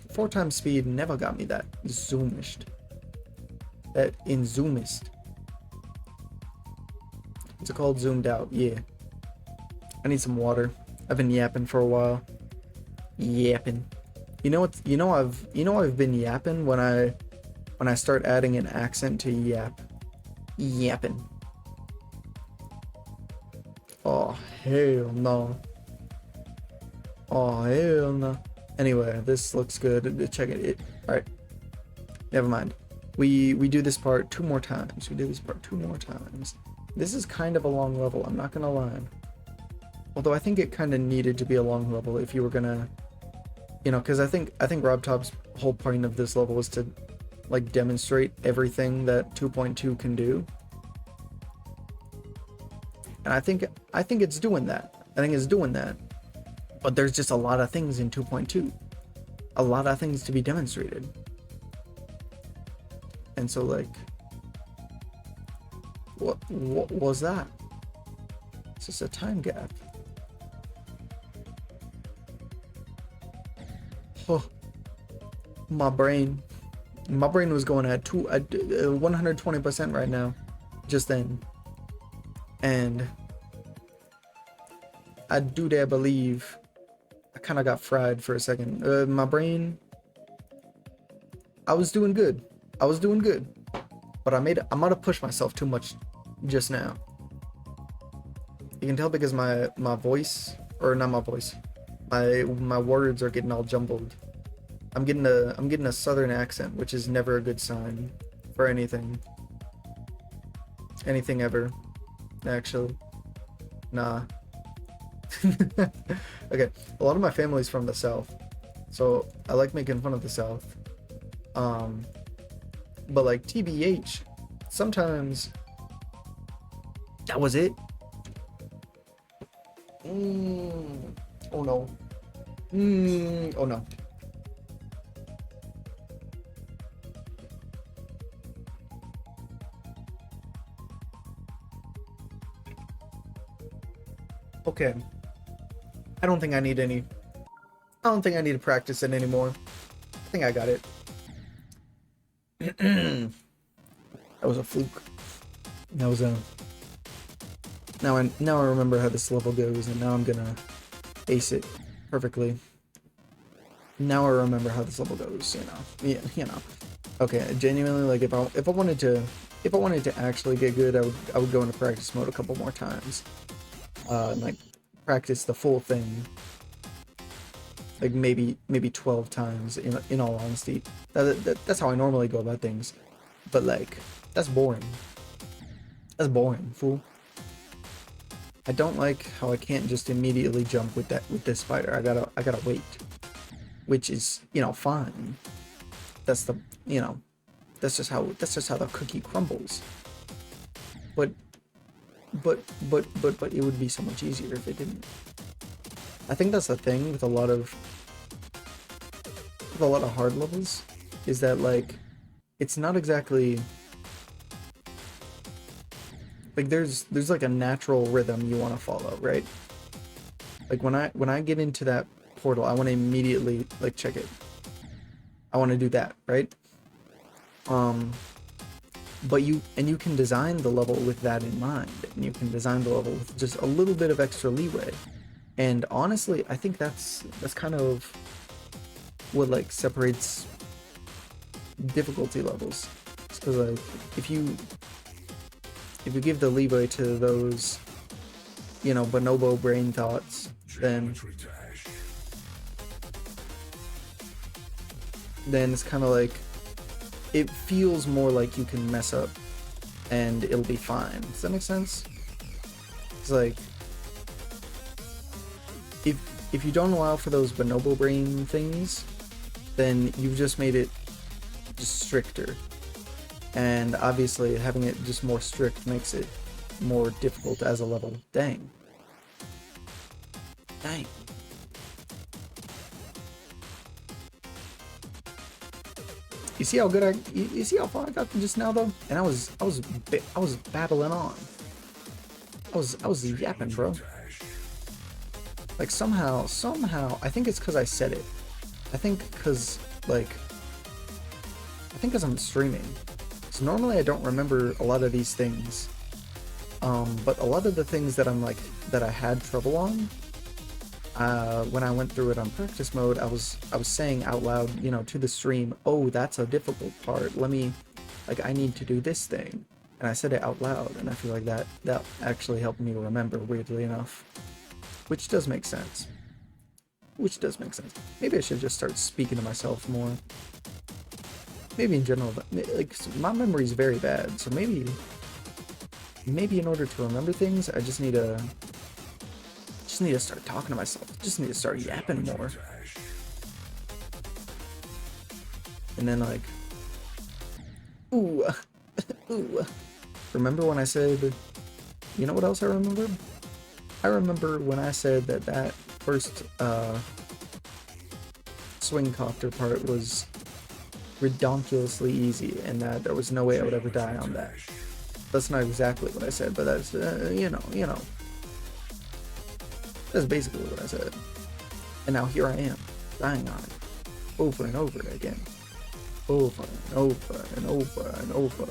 speed never got me that zoomished. That in zoomist. What's it called? Zoomed out. Yeah. I need some water. I've been yapping for a while. Yapping. You know what? I've been yapping when I start adding an accent to yap. Yapping. Oh hell no. Oh hell no. Anyway, this looks good. Check it. All right. Never mind. We do this part 2 more times. This is kind of a long level. I'm not gonna lie. Although I think it kind of needed to be a long level if you were gonna, you know, because I think RobTop's whole point of this level was to like demonstrate everything that 2.2 can do. And I think it's doing that. But there's just a lot of things in 2.2. A lot of things to be demonstrated. And so like, what was that? It's just a time gap. Oh, my brain was going at 120% right now, just then. And I do dare believe I kind of got fried for a second. My brain, I was doing good, but I might have pushed myself too much just now. You can tell because my voice, or not my voice, my words are getting all jumbled. I'm getting a southern accent, which is never a good sign for anything ever, actually. Nah. Okay, a lot of my family's from the south, So I like making fun of the South. But like TBH, sometimes that was it. Oh no. Oh no. Okay. I don't think I need any. I don't think I need to practice it anymore. I think I got it. That was a fluke. That was a. Now I remember how this level goes, and now I'm gonna ace it perfectly. Now I remember how this level goes. Yeah, Okay, genuinely, like if I wanted to actually get good, I would go into practice mode a couple more times. And like practice the full thing. Like maybe 12 times in all honesty. That's how I normally go about things. But like that's boring. That's boring, fool. I don't like how I can't just immediately jump with this spider. I gotta wait. Which is, fine. That's the that's just how the cookie crumbles. But it would be so much easier if it didn't. I think that's the thing with a lot of hard levels, is that like it's not exactly like there's like a natural rhythm you want to follow, right? Like when I get into that portal, I want to immediately like check it. I want to do that, right? But you can design the level with that in mind, and you can design the level with just a little bit of extra leeway. And honestly, I think that's kind of what like separates difficulty levels. Because like if you give the leeway to those, bonobo brain thoughts, then it's kind of like it feels more like you can mess up and it'll be fine. Does that make sense? It's like if you don't allow for those bonobo brain things, then you've just made it just stricter. And obviously having it just more strict makes it more difficult as a level. Dang. You see how good you see how far I got just now though? And I was battling on. I was yapping, bro. Like somehow, I think it's because I said it. I think because I'm streaming. So normally I don't remember a lot of these things. But a lot of the things that that I had trouble on, when I went through it on practice mode, I was saying out loud, to the stream, oh, that's a difficult part. I need to do this thing. And I said it out loud, and I feel like that actually helped me remember, weirdly enough. Which does make sense. Maybe I should just start speaking to myself more. Maybe in general, like, my memory is very bad, so maybe in order to remember things, I just need to start talking to myself. Just need to start yapping more. And then like, ooh. Remember when I said, you know what else I remember? I remember when I said that first swing copter part was redonkulously easy, and that there was no way I would ever die on that. That's not exactly what I said, but that's that's basically what I said. And now here I am, dying on it, over and over again. Over and over and over and over.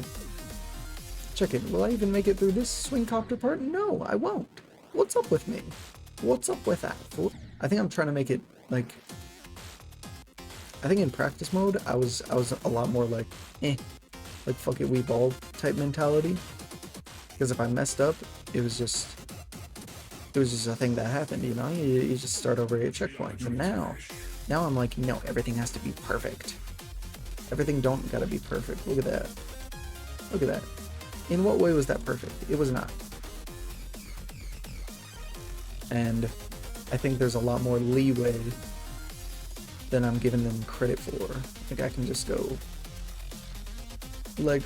Check it, will I even make it through this swing copter part? No, I won't. What's up with me? What's up with that? I think I'm trying to make it, like, I think in practice mode, I was a lot more like, like fuck it, we ball type mentality. Because if I messed up, it was just a thing that happened, you just start over at a checkpoint. But now I'm like, no, everything has to be perfect. Everything don't gotta be perfect. Look at that. Look at that. In what way was that perfect? It was not. And I think there's a lot more leeway than I'm giving them credit for. Like, I can just go, like,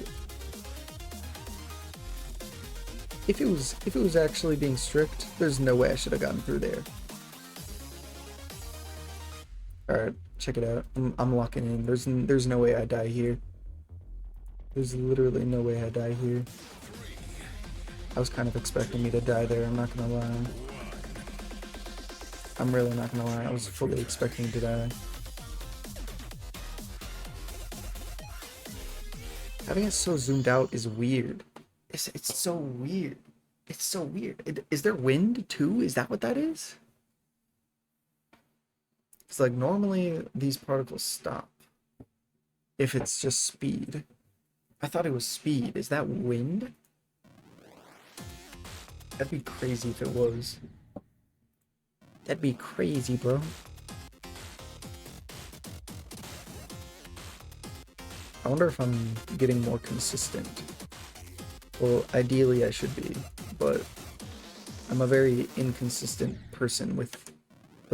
if it was actually being strict, there's no way I should have gotten through there. Alright, check it out. I'm locking in. There's no way I die here. There's literally no way I die here. I was kind of expecting me to die there, I'm not gonna lie. I'm really not gonna lie, I was fully expecting to die. Having it so zoomed out is weird. It's so weird. It's so weird. Is there wind too? Is that what that is? It's like normally these particles stop if it's just speed. I thought it was speed. Is that wind? That'd be crazy if it was. That'd be crazy, bro. I wonder if I'm getting more consistent. Well, ideally I should be, but I'm a very inconsistent person with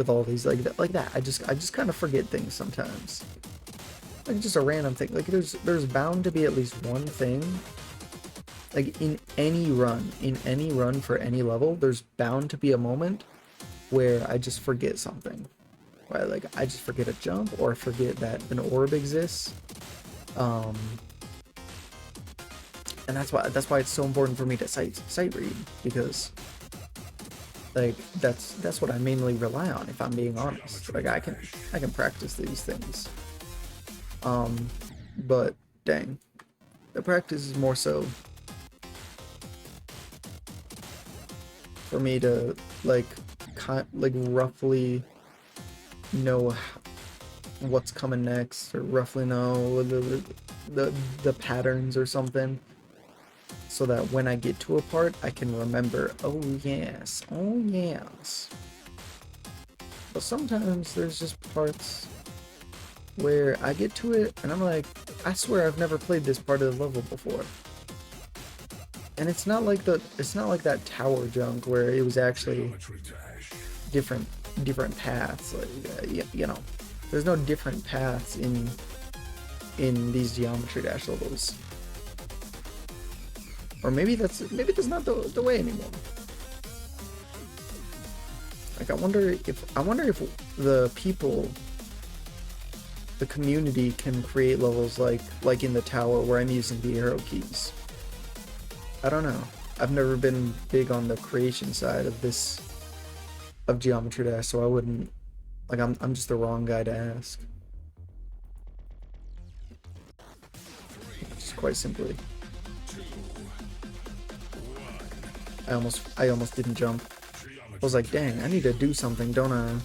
all these like that. I just kind of forget things sometimes. Like just a random thing. Like there's bound to be at least one thing. Like in any run for any level, there's bound to be a moment where I just forget something. Right? Like I just forget a jump or forget that an orb exists. And that's why it's so important for me to sight read, because like that's what I mainly rely on, if I'm being honest. Like I can practice these things. But dang, the practice is more so for me to like roughly know what's coming next, or roughly know the patterns or something, so that when I get to a part I can remember, oh yes. But sometimes there's just parts where I get to it and I'm like, I swear I've never played this part of the level before. And it's not like that tower junk where it was actually different paths. Like you know, there's no different paths in these Geometry Dash levels. Or maybe that's not the way anymore. Like I wonder if the people, the community, can create levels like in the tower where I'm using the arrow keys. I don't know. I've never been big on the creation side of Geometry Dash, so I wouldn't, like, I'm just the wrong guy to ask. Just quite simply. I almost didn't jump. I was like, dang, I need to do something, don't I?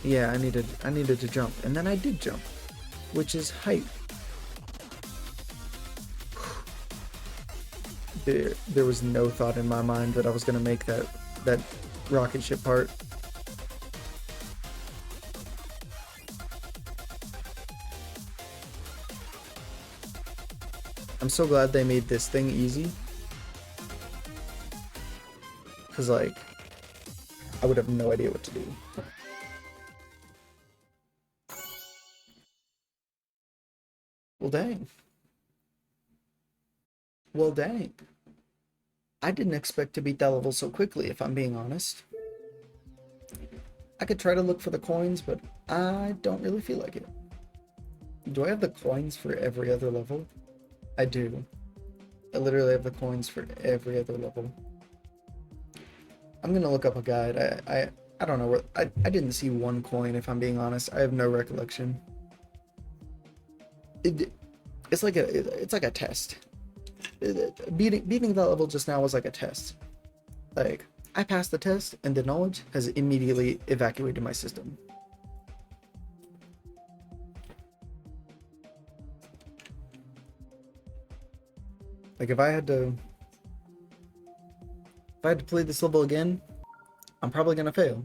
Yeah, I needed to jump, and then I did jump, which is hype. There was no thought in my mind that I was gonna make that rocket ship part. I'm so glad they made this thing easy, because like I would have no idea what to do. Well dang. Well dang. I didn't expect to beat that level so quickly, if I'm being honest. I could try to look for the coins, but I don't really feel like it. Do I have the coins for every other level? I do. I literally have the coins for every other level. I'm gonna look up a guide. I don't know where I didn't see one coin, if I'm being honest. I have no recollection. It's like a test. Beating that level just now was like a test. Like I passed the test and the knowledge has immediately evacuated my system. Like if I had to play this level again, I'm probably gonna fail.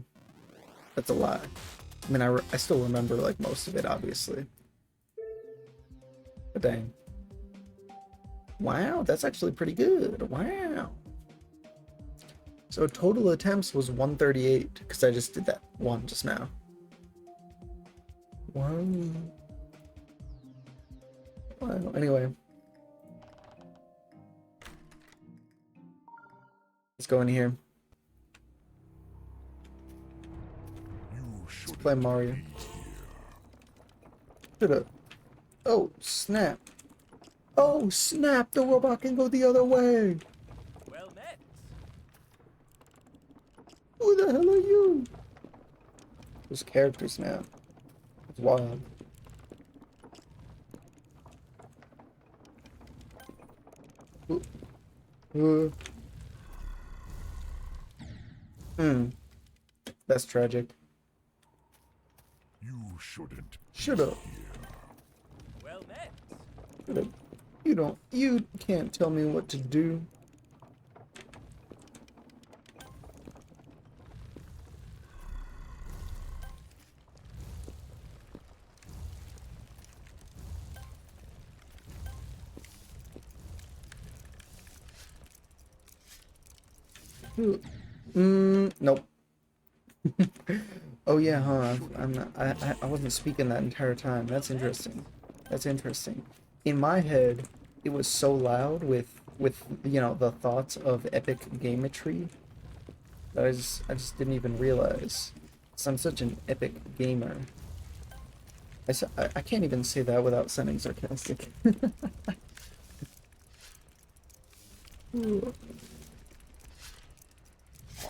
That's a lie. I mean, I still remember like most of it, obviously. But dang. Wow, that's actually pretty good. Wow. So total attempts was 138, because I just did that one just now. Wow. Wow. Anyway, let's go in here. Let's play Mario. Shut up. Oh, snap. Oh, snap. The robot can go the other way. Well met. Who the hell are you? Those characters now. It's wild. That's tragic. You shouldn't. Shut up. Well met. Shut up. You can't tell me what to do. Nope. Oh yeah, huh? I'm not, I wasn't speaking that entire time. That's interesting. That's interesting. In my head, it was so loud with you know the thoughts of epic gametry that I just didn't even realize. 'Cause I'm such an epic gamer. I can't even say that without sounding sarcastic.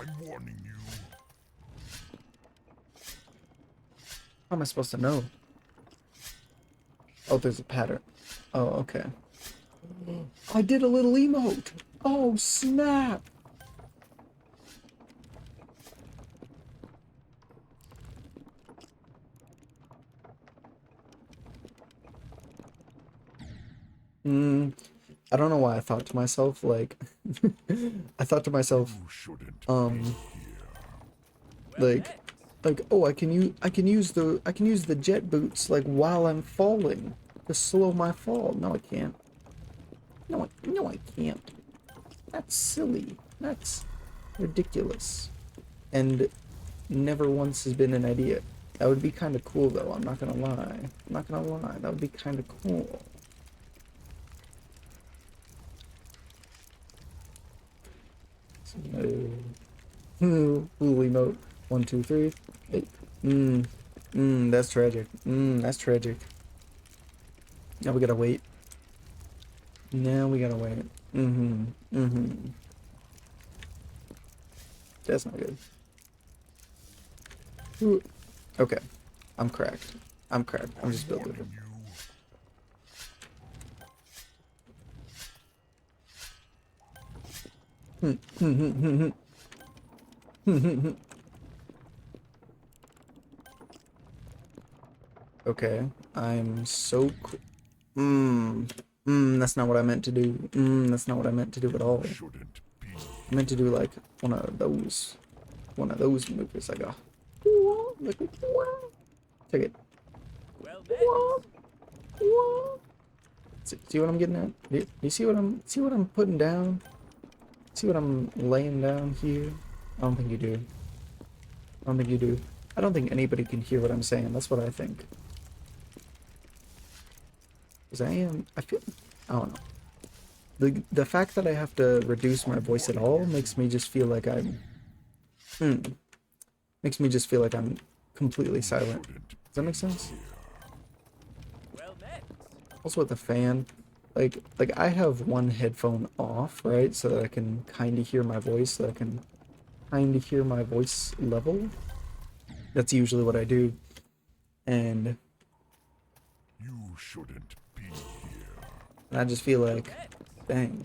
I'm warning you. How am I supposed to know? Oh, there's a pattern. Oh, okay. I did a little emote. Oh, snap. I don't know why I thought to myself, like, I thought to myself, You shouldn't. like, oh, I can use the jet boots, like, while I'm falling to slow my fall. No, I can't. No, I can't. That's silly. That's ridiculous. And never once has been an idea. That would be kind of cool, though. I'm not gonna lie. I'm not gonna lie. That would be kind of cool. Ooh, emote. 1, 2, 3. Hey. That's tragic. That's tragic. Now we gotta wait. Now we gotta wait. That's not good. Ooh. Okay. I'm cracked. I'm cracked. I'm just building it. Okay, I'm so that's not what I meant to do. That's not what I meant to do at all. Shouldn't be. I meant to do like one of those movies, like a take it. Well met. See what I'm getting at? Do you see what I'm putting down? See what I'm laying down here? I don't think you do. I don't think you do. I don't think anybody can hear what I'm saying. That's what I think. Because I feel, I don't know. The fact that I have to reduce my voice at all makes me just feel like I'm, makes me just feel like I'm completely silent. Does that make sense? Well met. Also with the fan, like I have one headphone off, right? So that I can kind of hear my voice, so that I can kind of hear my voice level. That's usually what I do. And You shouldn't be here. I just feel like, dang.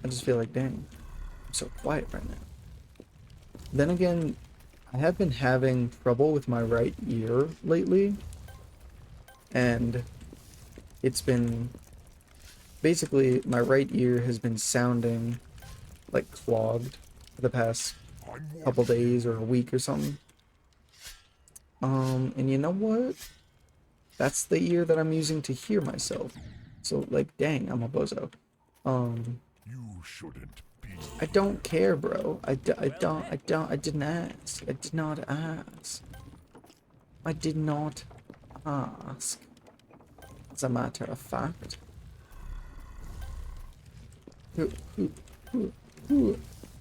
I just feel like, dang. I'm so quiet right now. Then again, I have been having trouble with my right ear lately. And it's been, basically, my right ear has been sounding like clogged for the past couple days or a week or something. And you know what? That's the ear that I'm using to hear myself. So, like, dang, I'm a bozo. You shouldn't be. I don't care, bro. I didn't ask. I did not ask. I did not ask. As a matter of fact.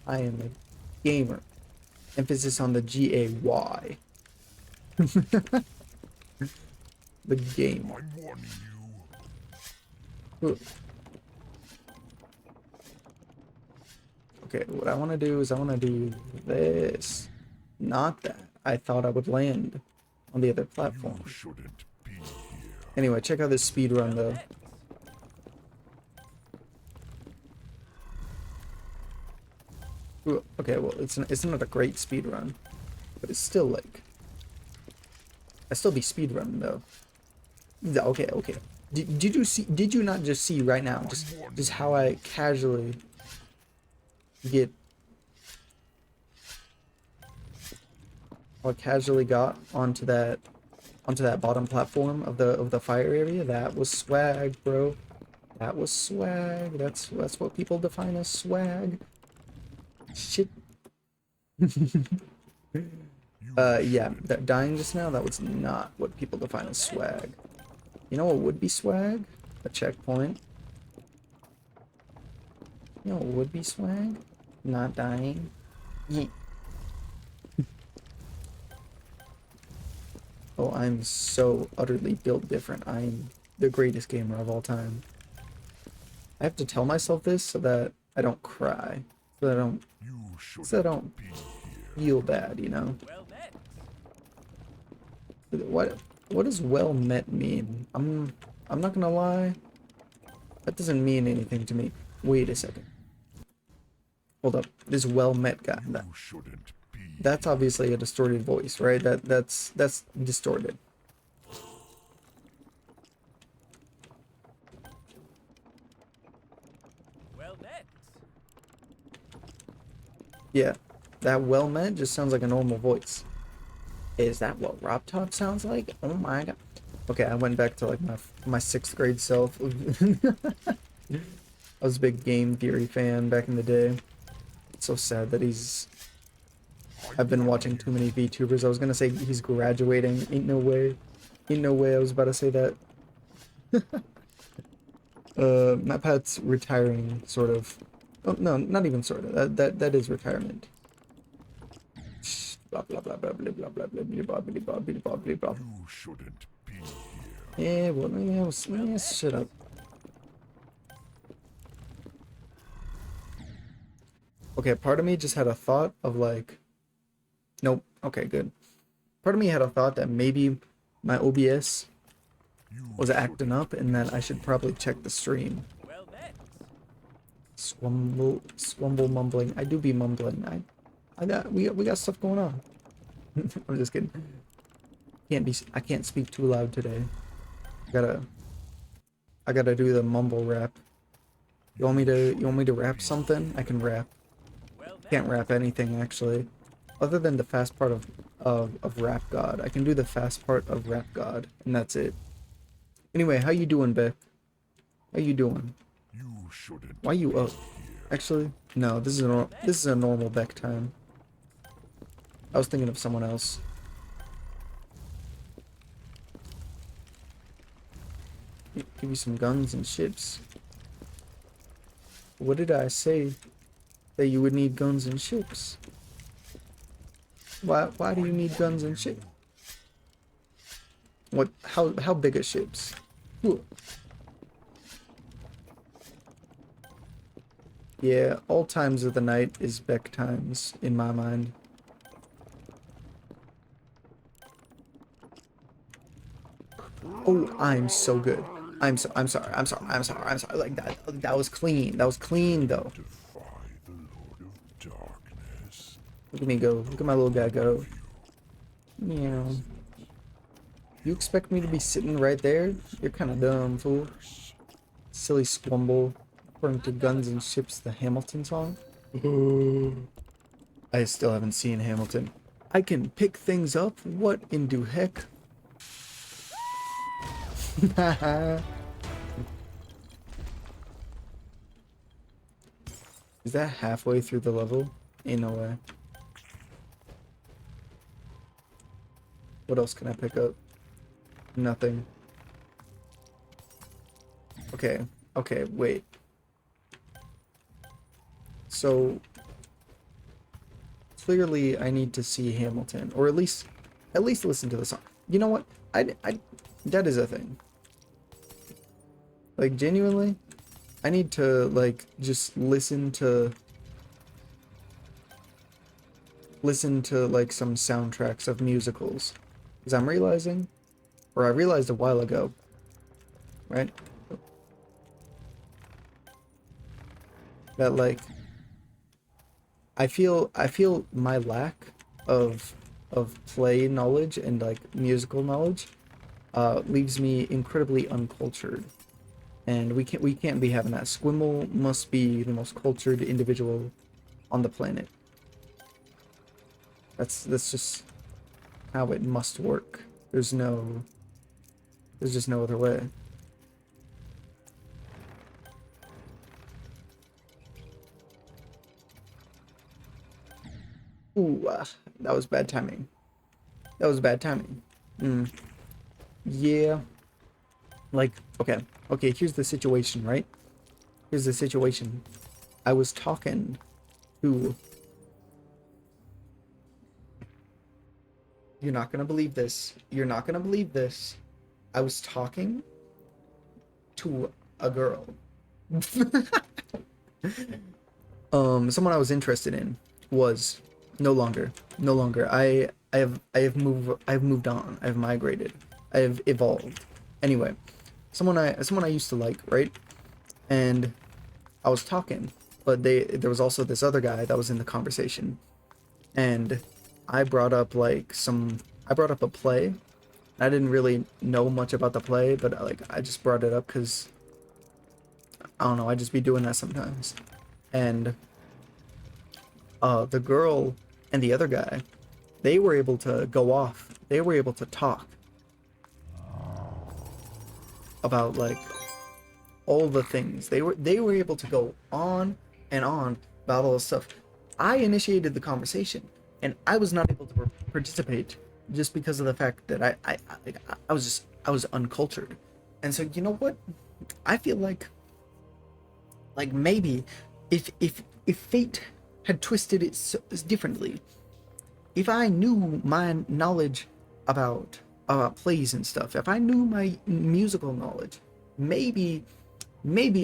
I am a gamer. Emphasis on the G-A-Y. The gamer. I'm warning you. Okay, what I want to do is I want to do this. Not that. I thought I would land on the other platform. You shouldn't be here. Anyway, check out this speed run though. Met. Ooh, okay, well, it's not a great speed run, but it's still like I still be speed running though. Okay, okay. Did you see? Did you not just see right now? Just how I casually get. How I casually got onto that bottom platform of the fire area. That was swag, bro. That was swag. That's what people define as swag. Shit. Yeah, that dying just now, that was not what people define as swag. You know what would be swag? A checkpoint. You know what would be swag? Not dying. Yeet. Oh, I'm so utterly built different. I'm the greatest gamer of all time. I have to tell myself this so that I don't cry. So that I don't You so I shouldn't don't be here. feel bad, you know? Well met. What does well met mean? I'm not gonna lie. That doesn't mean anything to me. Wait a second. Hold up. This well met guy. You shouldn't be. That's obviously a distorted voice, right? That's distorted. Well met. Yeah. That well met just sounds like a normal voice. Is that what Rob Top sounds like? Oh my god. Okay, I went back to like my 6th grade self. I was a big game theory fan back in the day. It's so sad that I've been watching too many VTubers. I was gonna say he's graduating. Ain't no way. Ain't no way I was about to say that. MatPat's retiring, sort of. Oh, no, not even sort of. That is retirement. Blah blah blah blah blah blah blah blah blah blah blah blah blah blah blah. You shouldn't be here. Yeah, well, yeah, shut up. Okay, part of me just had a thought of like, nope. Okay, good. Part of me had a thought that maybe my OBS You was acting up and that I should probably check the stream. Well met. Swumble mumbling. I do be mumbling. We got stuff going on. I'm just kidding. I can't speak too loud today. I gotta do the mumble rap. You want me to rap something? I can rap. Well met. Can't rap anything actually. Other than the fast part of Rap God. I can do the fast part of Rap God, and that's it. Anyway, how you doing, Beck? How you doing? You shouldn't. Why you up? Actually, no, this is a normal Beck time. I was thinking of someone else. Give you some guns and ships. What did I say? That you would need guns and ships? Why do you need guns and ships? What? How big are ships? Ooh. Yeah, all times of the night is Beck times in my mind. Oh, I'm so good. I'm sorry. Like that was clean. That was clean though. Defy the Lord of Darkness. Look at me go. Look at my little guy go. Meow. You expect me to be sitting right there? You're kind of dumb, fool. Silly squumble. According to Guns and Ships, the Hamilton song. I still haven't seen Hamilton. I can pick things up? What in do heck? Is that halfway through the level? Ain't no way. What else can I pick up? Nothing. Okay. Okay, wait. So clearly I need to see Hamilton, or at least listen to the song. You know what? That is a thing. Like, genuinely, I need to, like, just listen to like some soundtracks of musicals. Because I'm realizing, or I realized a while ago, right? That, like, I feel my lack of play knowledge and like musical knowledge leaves me incredibly uncultured. And we can't be having that. Squimble must be the most cultured individual on the planet. That's just how it must work. There's just no other way. Ooh, that was bad timing. That was bad timing. Yeah. Like, okay. Okay, here's the situation, right? Here's the situation. I was talking to... You're not gonna believe this. You're not gonna believe this. I was talking to a girl. Someone I was interested in was no longer. I have moved on. I've migrated. I have evolved. Anyway, someone I used to like, right? And I was talking, but there was also this other guy that was in the conversation, and I brought up a play. I didn't really know much about the play, but like I just brought it up because I don't know, I just be doing that sometimes. And the girl and the other guy, they were able to go off. They were able to talk about like all the things. They were able to go on and on about all this stuff. I initiated the conversation, and I was not able to participate just because of the fact that I was uncultured. And so you know what? I feel like maybe if fate had twisted it differently, if I knew my knowledge about plays and stuff, if I knew my musical knowledge, maybe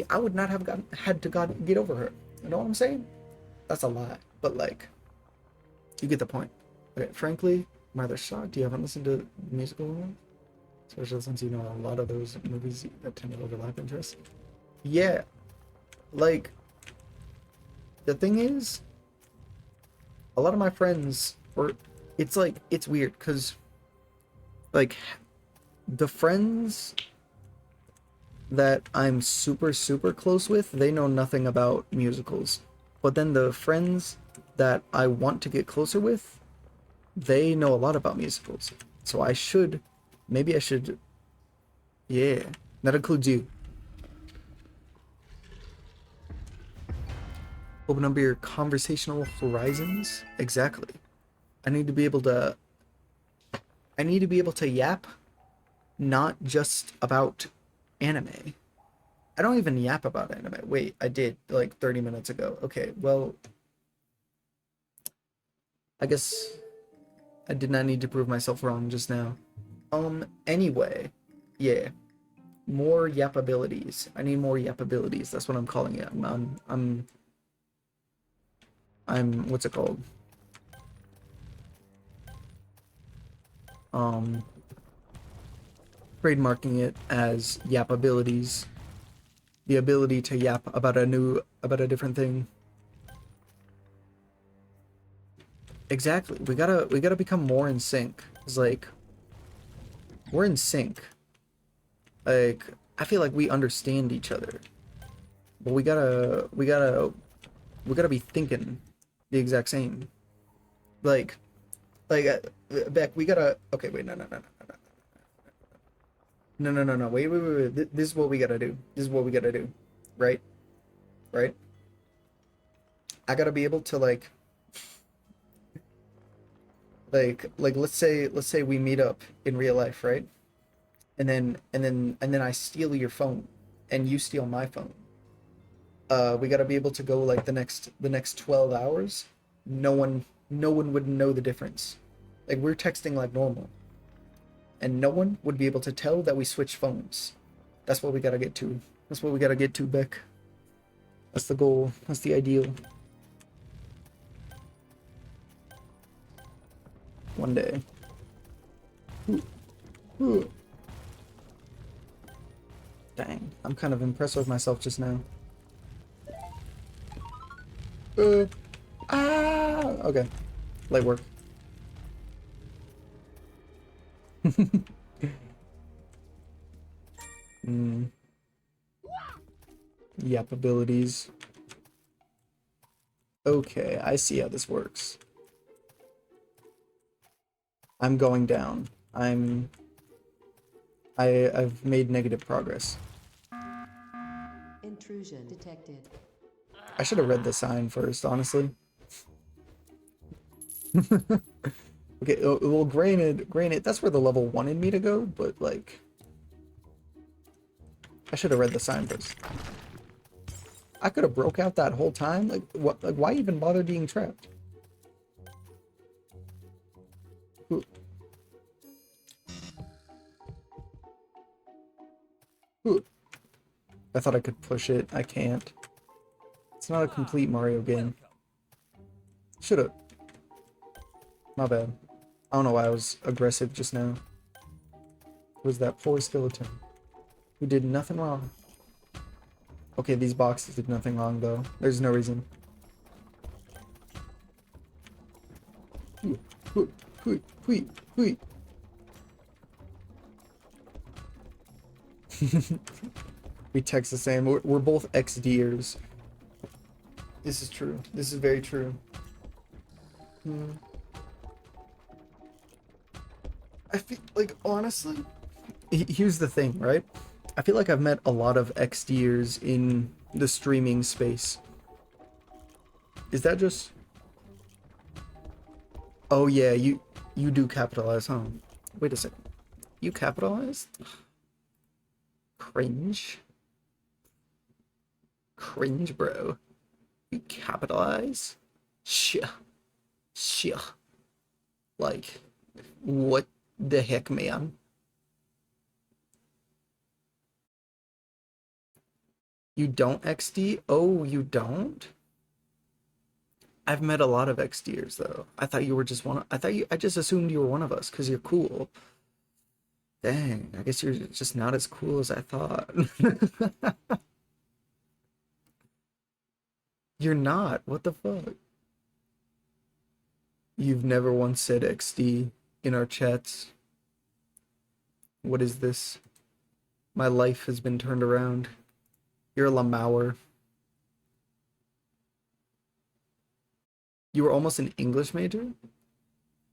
I would not have had to get over her. You know what I'm saying? That's a lie, but like, you get the point. Okay, frankly, I'm rather shocked you haven't listened to musical ones, especially since you know a lot of those movies that tend to overlap interests. Yeah, like, the thing is, a lot of my friends, or it's like, it's weird because like the friends that I'm super close with, they know nothing about musicals. But then the friends that I want to get closer with, they know a lot about musicals. So maybe I should, yeah, that includes you. Open up your conversational horizons. Exactly. I need to be able to yap, not just about anime. I don't even yap about anime. Wait, I did like 30 minutes ago. Okay, well, I guess I did not need to prove myself wrong just now. Anyway, yeah, more yap abilities. I need more yap abilities. That's what I'm calling it. I'm what's it called? Um, Trademarking it as yap abilities. The ability to yap about a different thing. Exactly. We gotta become more in sync. It's like, we're in sync. Like, I feel like we understand each other, but we gotta be thinking the exact same. Like, Beck, we gotta. Okay, wait, no. Wait. This is what we gotta do. This is what we gotta do. Right, right. I gotta be able to like Like let's say we meet up in real life, right? And then I steal your phone and you steal my phone. We gotta be able to go like the next 12 hours. No one would know the difference. Like we're texting like normal. And no one would be able to tell that we switched phones. That's what we gotta get to. That's what we gotta get to, Beck. That's the goal. That's the ideal. One day. Ooh. Ooh. Dang, I'm kind of impressed with myself just now. Okay. Light work. Yep, abilities. Okay, I see how this works. I'm going down. I've made negative progress. Intrusion detected. I should have read the sign first, honestly. Okay, well, granted, that's where the level wanted me to go, but like, I should have read the sign first. I could have broke out that whole time. Like, what? Like, why even bother being trapped? Ooh. Ooh. I thought I could push it. I can't. It's not a complete Mario game. Should've. My bad. I don't know why I was aggressive just now. It was that poor skeleton who did nothing wrong. Okay, these boxes did nothing wrong though. There's no reason. We text the same. We're both XDers. This is true. This is very true. I feel like, honestly, here's the thing, right? I feel like I've met a lot of XDers in the streaming space. Is that just... Oh yeah, you do capitalize, huh? Wait a second. You capitalized? Cringe. Cringe, bro. You capitalize? Shit. Shit. Like, what the heck, man? You don't XD? Oh, you don't? I've met a lot of XDers though. I thought you were just one. I just assumed you were one of us because you're cool. Dang, I guess you're just not as cool as I thought. You're not. What the fuck? You've never once said XD in our chats. What is this? My life has been turned around. You're a Lamauer. You were almost an English major?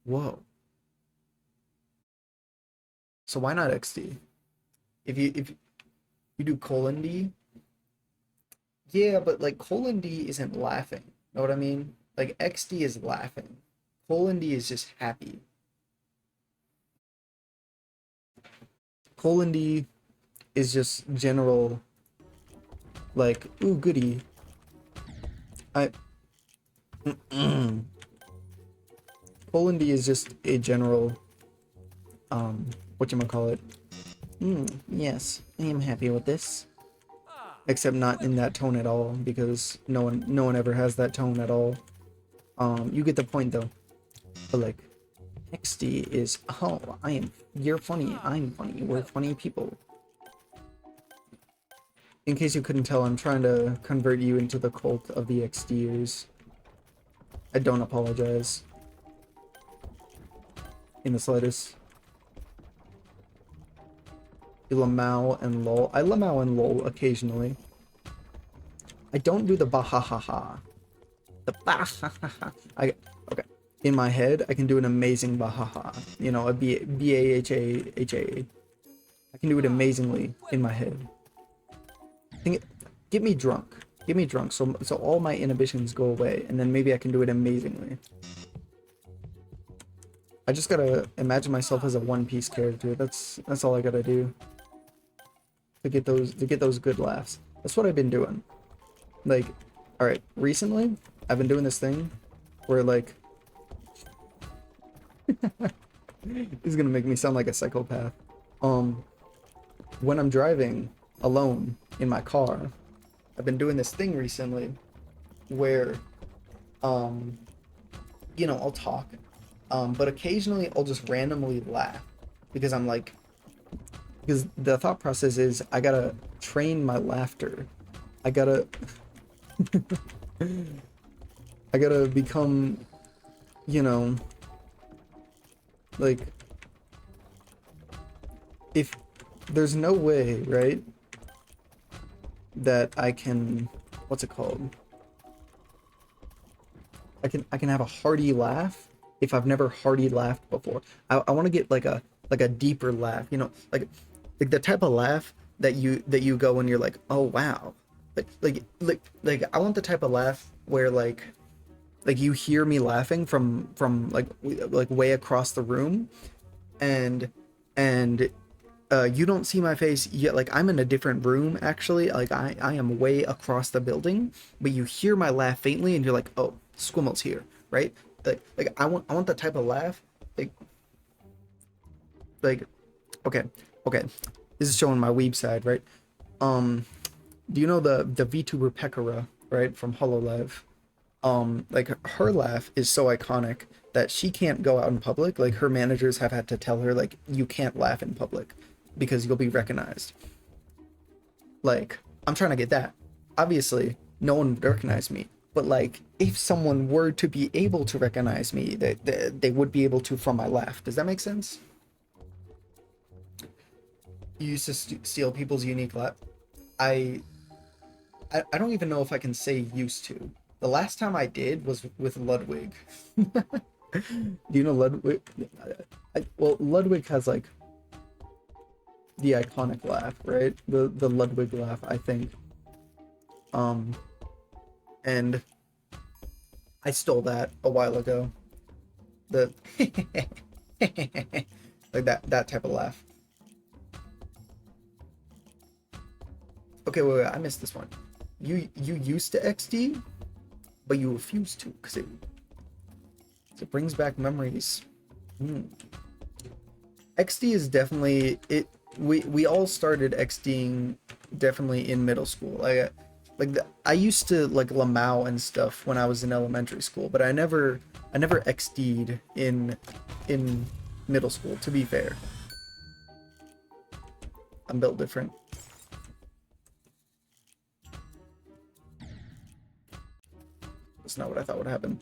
Whoa. So why not XD? If you do colon D, yeah, but like colon D isn't laughing. Know what I mean? Like XD is laughing. Colon D is just happy. Colon D is just general, like, ooh, goody. Colon D is just a general, whatchamacallit. Yes, I am happy with this. Except not in that tone at all, because no one ever has that tone at all. You get the point though. But like, XD is, oh, you're funny, I'm funny, we're funny people. In case you couldn't tell, I'm trying to convert you into the cult of the XDers. I don't apologize. In the slightest. Lamau and lol. I lamau and lol occasionally. I don't do the bahahaha. The bahahaha. Okay. In my head, I can do an amazing bahaha. You know, a B-A-H-A-H-A. I can do it amazingly in my head. Get me drunk. Get me drunk so all my inhibitions go away, and then maybe I can do it amazingly. I just gotta imagine myself as a One Piece character. That's all I gotta do to get those good laughs. That's what I've been doing. Like, all right, recently I've been doing this thing where like this is gonna make me sound like a psychopath. When I'm driving alone in my car, I've been doing this thing recently where you know, I'll talk, but occasionally I'll just randomly laugh because I'm like, because the thought process is I gotta train my laughter. I gotta, I gotta become, you know, like, if there's no way, right, that I can, what's it called? I can have a hearty laugh if I've never hearty laughed before. I want to get like a deeper laugh, you know, like the type of laugh that you go and you're like, oh wow, like I want the type of laugh where like you hear me laughing from like way across the room, and you don't see my face yet. Like I'm in a different room actually. Like I am way across the building, but you hear my laugh faintly, and you're like, oh, Squimmel's here, right? Like I want that type of laugh. Like okay, okay. This is showing my weeb side, right? Do you know the VTuber Pekara, right, from HoloLive? Like her laugh is so iconic that she can't go out in public. Like her managers have had to tell her like you can't laugh in public because you'll be recognized. Like I'm trying to get that. Obviously, no one would recognize me, but like if someone were to be able to recognize me, they would be able to from my laugh. Does that make sense? You used to steal people's unique laugh. I I don't even know if I can say used to. The last time I did was with Ludwig. Do you know Ludwig? Well, Ludwig has like the iconic laugh, right? The Ludwig laugh, I think. And I stole that a while ago. The like that type of laugh. Okay, wait, I missed this one. You used to XD, but you refused to because it brings back memories. XD is definitely it. We all started XDing definitely in middle school. I used to like Lamau and stuff when I was in elementary school, but I never XD'd in middle school. To be fair, I'm built different. That's not what I thought would happen.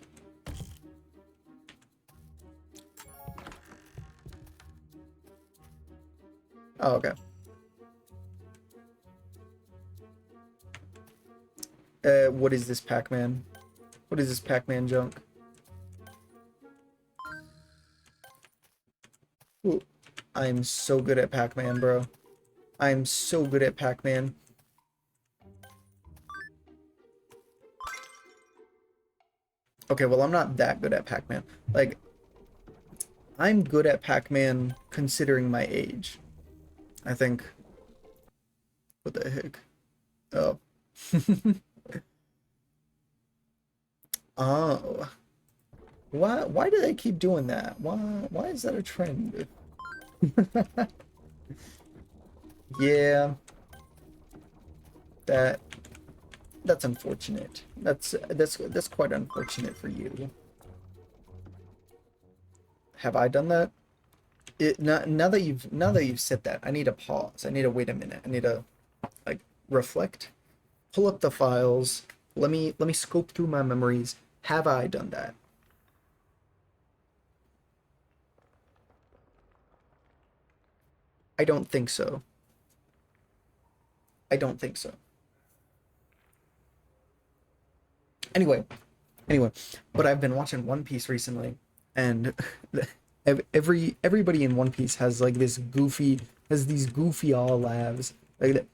Oh, okay. What is this Pac-Man? What is this Pac-Man junk? Ooh, I'm so good at Pac-Man, bro. I'm so good at Pac-Man. Okay, well, I'm not that good at Pac-Man. Like, I'm good at Pac-Man considering my age. I think. What the heck? Oh. Oh. Why do they keep doing that? Why is that a trend? Yeah. That's unfortunate. That's quite unfortunate for you. Have I done that? Now that you've said that, I need to pause. I need to wait a minute. I need to like reflect, pull up the files. Let me scope through my memories. Have I done that? I don't think so. I don't think so. Anyway, but I've been watching One Piece recently, and everybody in One Piece has like these goofy all laughs. Like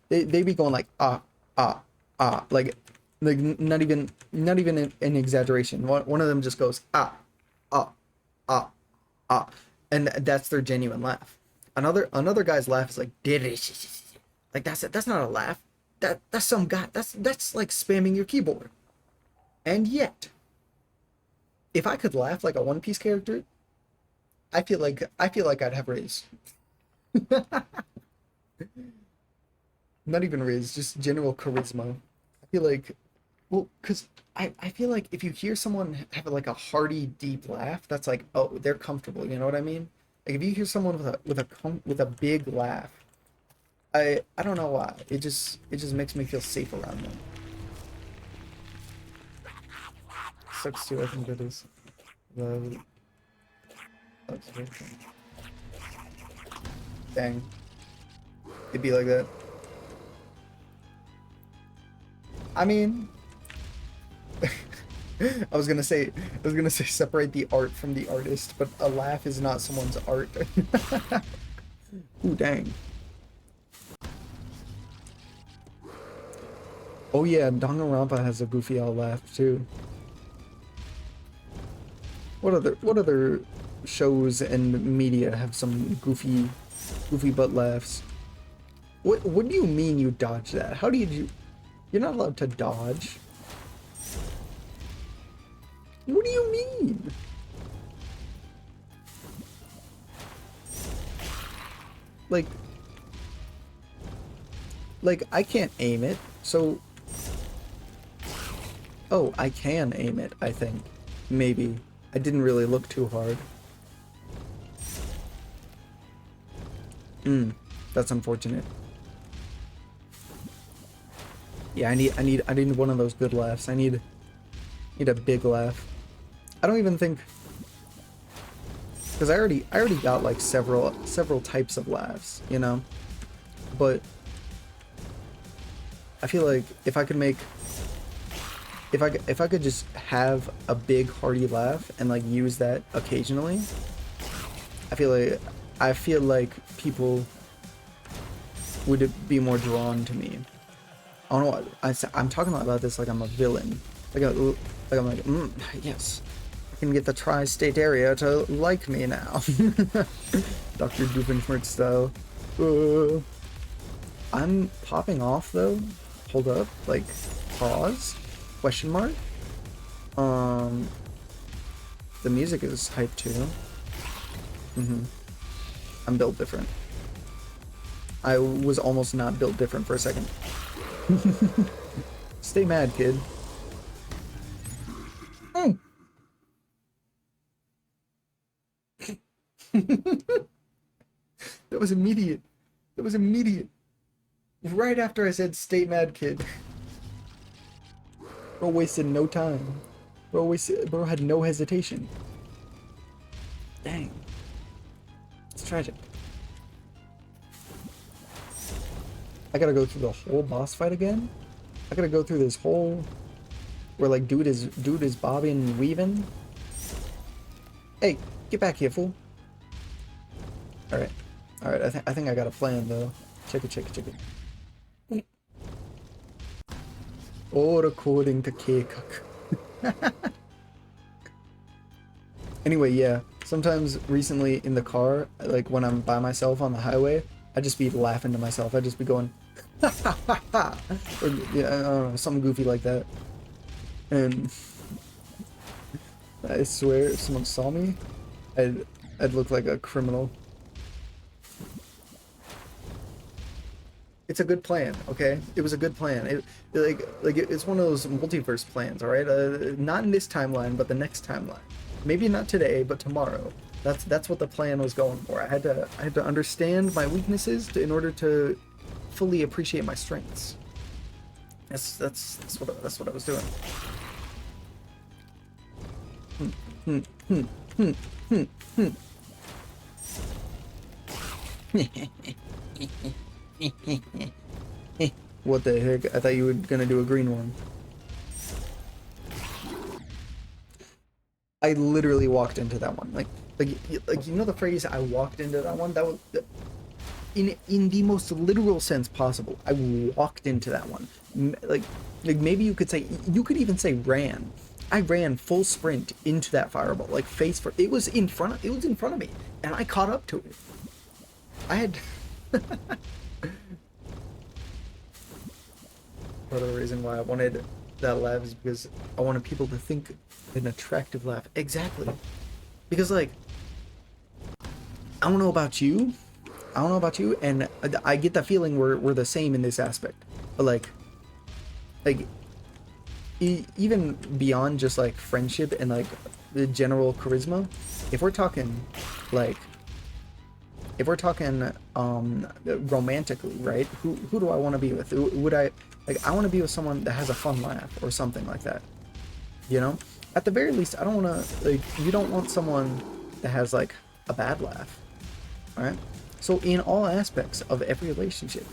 they be going like like not even an exaggeration. One of them just goes ah. Ah, and that's their genuine laugh. Another guy's laugh is like like that's not a laugh. That's some guy. That's like spamming your keyboard. And yet, if I could laugh like a One Piece character, I feel like I'd have Raise. Not even Riz, just general charisma. I feel like, well, because I feel like if you hear someone have like a hearty, deep laugh, that's like, oh, they're comfortable. You know what I mean? Like if you hear someone with a big laugh, I don't know why. It just makes me feel safe around them. Sucks too. I think that is the sucks too. Dang, it'd be like that. I mean, I was gonna say separate the art from the artist, but a laugh is not someone's art. Ooh, dang. Oh yeah, Danganronpa has a goofy owl laugh too. What other shows and media have some goofy butt laughs? What do you mean you dodge that? How do you do? You're not allowed to dodge. What do you mean? Like I can't aim it, so oh, I can aim it, I think. Maybe. I didn't really look too hard. That's unfortunate. Yeah, I need one of those good laughs. I need a big laugh. I don't even think, because I already got like several types of laughs, you know? But I feel like if I could just have a big hearty laugh and like use that occasionally, I feel like people would be more drawn to me. I don't know. I'm talking about this like I'm a villain. I'm like, yes, I can get the tri-state area to like me now. Dr. Doofenshmirtz style. I'm popping off though. Hold up. Like, pause. Question mark. The music is hype too. I'm built different. I was almost not built different for a second. Stay mad, kid. That was immediate. That was immediate. Right after I said stay mad, kid. Bro wasted no time. Bro had no hesitation. Dang. It's tragic. I gotta go through the whole boss fight again? I gotta go through this whole where like dude is bobbing and weaving. Hey, get back here, fool. Alright. Alright, I think I got a plan though. Check it. All according to Keikuk. Anyway, yeah. Sometimes recently in the car, like when I'm by myself on the highway, I just be laughing to myself. I just be going, or yeah, I don't know, something goofy like that. And I swear, if someone saw me, I'd look like a criminal. It's a good plan, okay? It was a good plan. It's one of those multiverse plans, all right? Not in this timeline, but the next timeline. Maybe not today, but tomorrow. That's what the plan was going for. I had to understand my weaknesses in order to fully appreciate my strengths. That's what I was doing. What the heck? I thought you were gonna do a green one. I literally walked into that one. Like you know the phrase "I walked into that one." That was in the most literal sense possible. I walked into that one. Like maybe you could even say ran. I ran full sprint into that fireball, like face first. It was in front of me, and I caught up to it. I had part of the reason why I wanted that laugh is because I wanted people to think an attractive laugh. Exactly. Because like I don't know about you, and I get the feeling we're the same in this aspect. But like even beyond just like friendship and like the general charisma, if we're talking romantically, right? Who do I want to be with? Would I want to be with someone that has a fun laugh or something like that, you know? At the very least, I don't want to, like, you don't want someone that has like a bad laugh, right? So in all aspects of every relationship,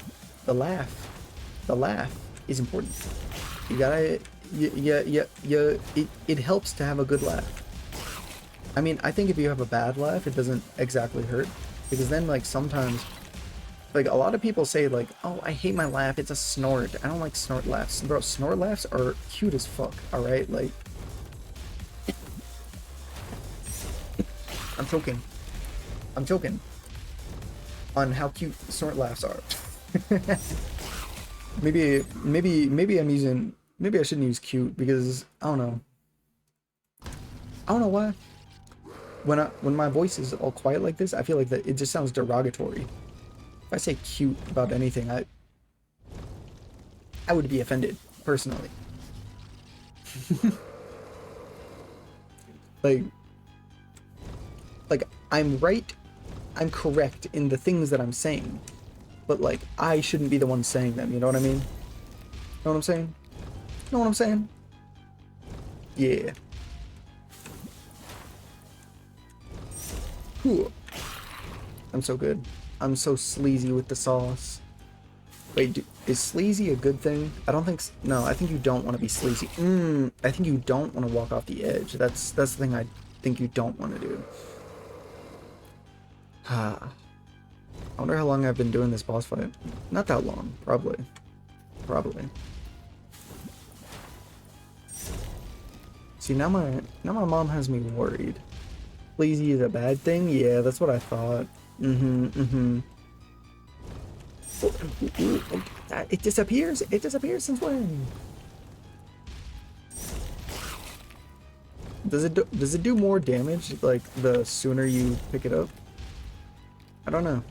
the laugh is important. You gotta, it helps to have a good laugh. I mean, I think if you have a bad laugh, it doesn't exactly hurt, because then like sometimes, like a lot of people say like, oh, I hate my laugh, it's a snort, I don't like snort laughs. Bro, snort laughs are cute as fuck, alright? Like, I'm joking on how cute snort laughs are. maybe I shouldn't use cute, because I don't know why. When my voice is all quiet like this, I feel like that it just sounds derogatory. If I say cute about anything, I would be offended personally. like I'm correct in the things that I'm saying, but like I shouldn't be the one saying them, you know what I mean? Know what I'm saying? Know what I'm saying? Yeah. Cool. I'm so good. I'm so sleazy with the sauce. Wait, is sleazy a good thing? I don't think no, I think you don't want to be sleazy. I think you don't want to walk off the edge. That's the thing I think you don't want to do. I wonder how long I've been doing this boss fight. Not that long, probably. See, now my mom has me worried. Sleazy is a bad thing? Yeah, that's what I thought. It disappears? It disappears since when? Does it do more damage, like, the sooner you pick it up? I don't know.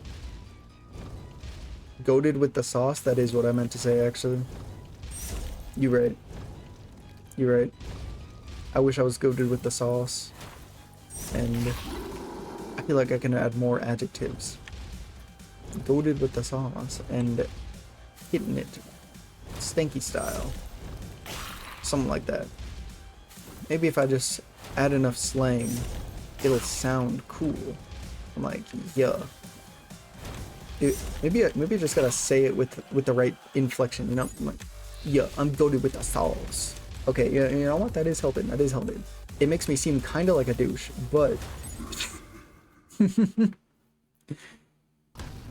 Goated with the sauce? That is what I meant to say, actually. You're right. You're right. I wish I was goated with the sauce. And I feel like I can add more adjectives. Goated with the sauce and hitting it stanky style. Something like that. Maybe if I just add enough slang, it'll sound cool. I'm like, yeah. Maybe I just gotta say it with the right inflection, you know? I'm like, yeah, I'm goated with the sauce. Okay, yeah, you know what? That is helping. That is helping. It makes me seem kind of like a douche, but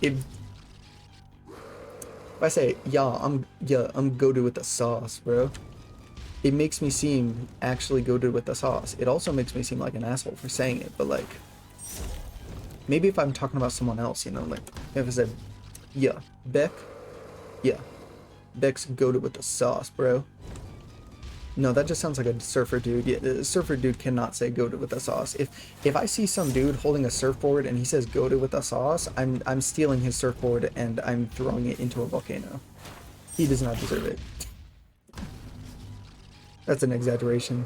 if I say, I'm goated with the sauce, bro, it makes me seem actually goated with the sauce. It also makes me seem like an asshole for saying it, but like, maybe if I'm talking about someone else, you know, like if I said, Beck's goated with the sauce, bro. No, that just sounds like a surfer dude. Yeah, a surfer dude cannot say goated with the sauce. If I see some dude holding a surfboard and he says goated with the sauce, I'm stealing his surfboard and I'm throwing it into a volcano. He does not deserve it. That's an exaggeration.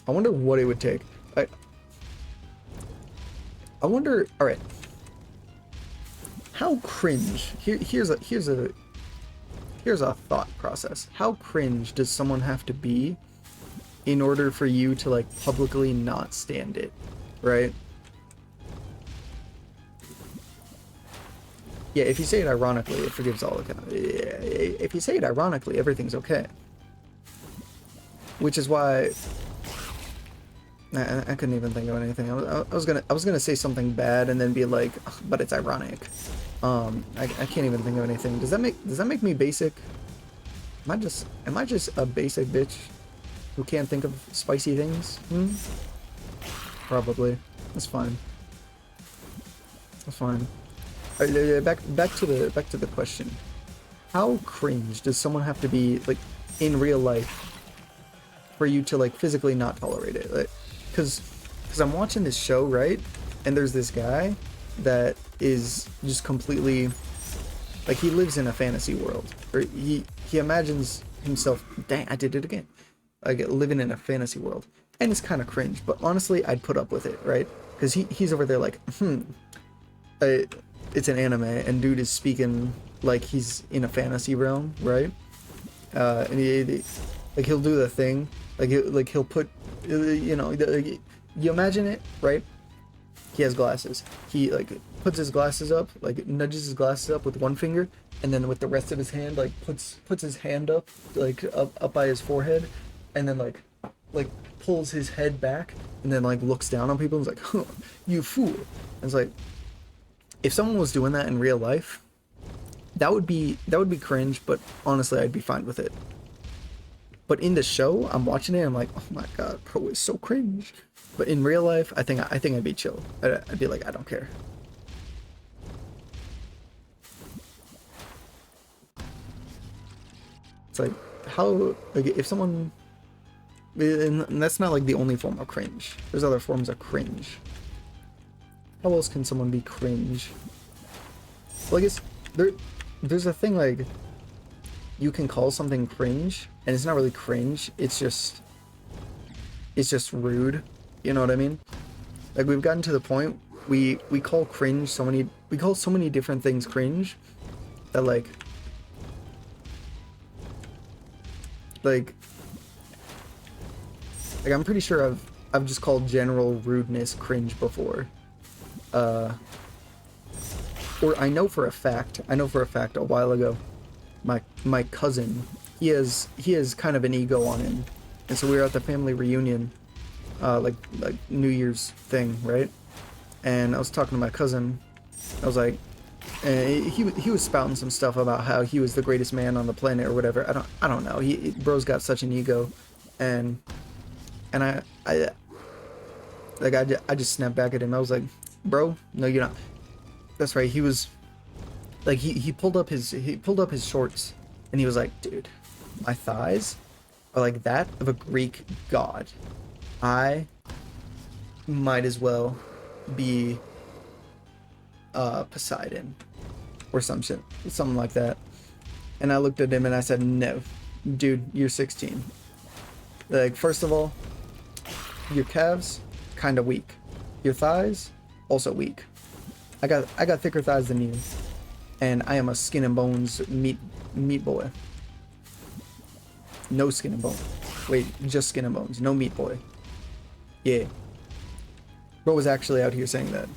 I wonder what it would take. I wonder. All right. How cringe? Here's a thought process. How cringe does someone have to be in order for you to like publicly not stand it, right? Yeah, if you say it ironically, it forgives all the kind. If you say it ironically, everything's okay. Which is why I couldn't even think of anything. I was gonna say something bad and then be like, but it's ironic. I can't even think of anything. Does that make me basic? Am I just a basic bitch who can't think of spicy things? Hmm? Probably. That's fine. That's fine. Back to the question. How cringe does someone have to be like in real life for you to like physically not tolerate it? Like, cause I'm watching this show, right? And there's this guy that is just completely like, he lives in a fantasy world, or he imagines himself. Dang, I did it again. Like living in a fantasy world, and it's kind of cringe. But honestly, I'd put up with it, right? Because he's over there like, it's an anime, and dude is speaking like he's in a fantasy realm, right? And like he'll do the thing, like he'll put, you know, you imagine it, right? He has glasses. He like puts his glasses up, like nudges his glasses up with one finger, and then with the rest of his hand, like puts his hand up, like up by his forehead, and then like pulls his head back, and then like looks down on people and is like, huh, you fool. And it's like, if someone was doing that in real life, that would be cringe, but honestly, I'd be fine with it. But in the show, I'm watching it, I'm like, oh my god, bro, it's so cringe. But in real life, I think I'd be chill. I'd be like, I don't care. It's like, how, like, if someone, and that's not like the only form of cringe. There's other forms of cringe. How else can someone be cringe? Well, I guess there's a thing like, you can call something cringe, and it's not really cringe. It's just rude. You know what I mean? Like, we've gotten to the point we call cringe so many different things cringe that like I'm pretty sure I've just called general rudeness cringe before. Or I know for a fact a while ago, my cousin, he has kind of an ego on him, and so we were at the family reunion, like New Year's thing, right? And I was talking to my cousin. I was like, he was spouting some stuff about how he was the greatest man on the planet or whatever. I don't know. Bro's got such an ego, and I just snapped back at him. I was like, bro, no, you're not. That's right. He was like, he pulled up his shorts, and he was like, dude, my thighs are like that of a Greek god. I might as well be Poseidon or something like that. And I looked at him and I said, no, dude, you're 16. Like, first of all, your calves kind of weak. Your thighs also weak. I got thicker thighs than you, and I am a skin and bones meat boy. No skin and bone. Wait, just skin and bones. No meat boy. Yeah. Bro was actually out here saying that.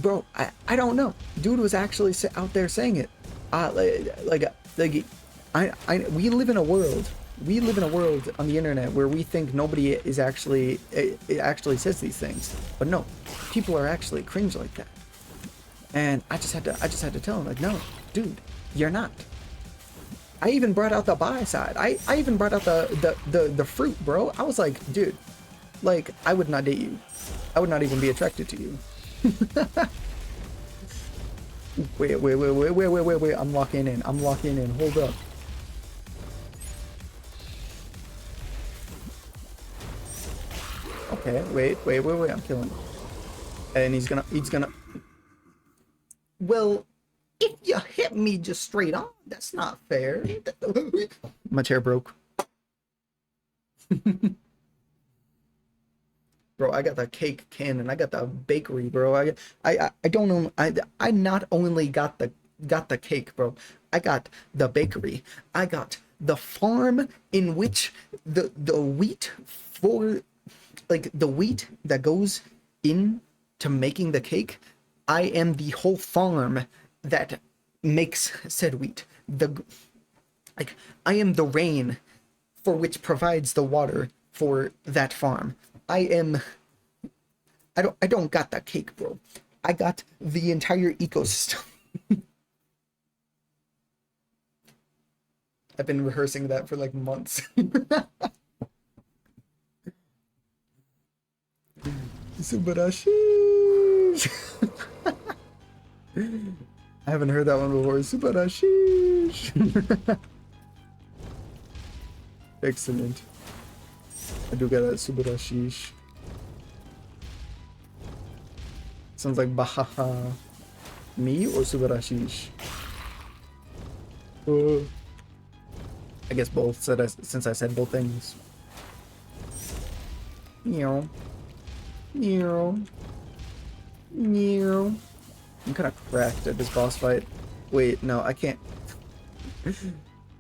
Bro, I don't know. Dude was actually out there saying it. We live in a world. We live in a world on the internet where we think nobody is actually it actually says these things, but no, people are actually cringe like that. And I just had to tell him, like, no, dude, you're not. I even brought out the bi side. I even brought out the fruit, bro. I was like, dude, like, I would not date you. I would not even be attracted to you. Wait. I'm locking in. Hold up. Okay, wait. I'm killing him. And he's gonna. Well, if you hit me just straight on, that's not fair. My chair broke. Bro, I got the cake cannon. I got the bakery, bro. I don't know. I not only got the cake, bro. I got the bakery. I got the farm in which the wheat for, like, the wheat that goes in to making the cake. I am the whole farm that makes said wheat. I am the rain for which provides the water for that farm. I don't got that cake, bro. I got the entire ecosystem. I've been rehearsing that for like months. Subarashi. I haven't heard that one before. Subarashi. Excellent. I do get that Subarashi. Sounds like Bahaha. Me or Subarashi? I guess both, since I said both things. Meow. Meow. Meow. I'm kind of cracked at this boss fight. Wait, no, I can't.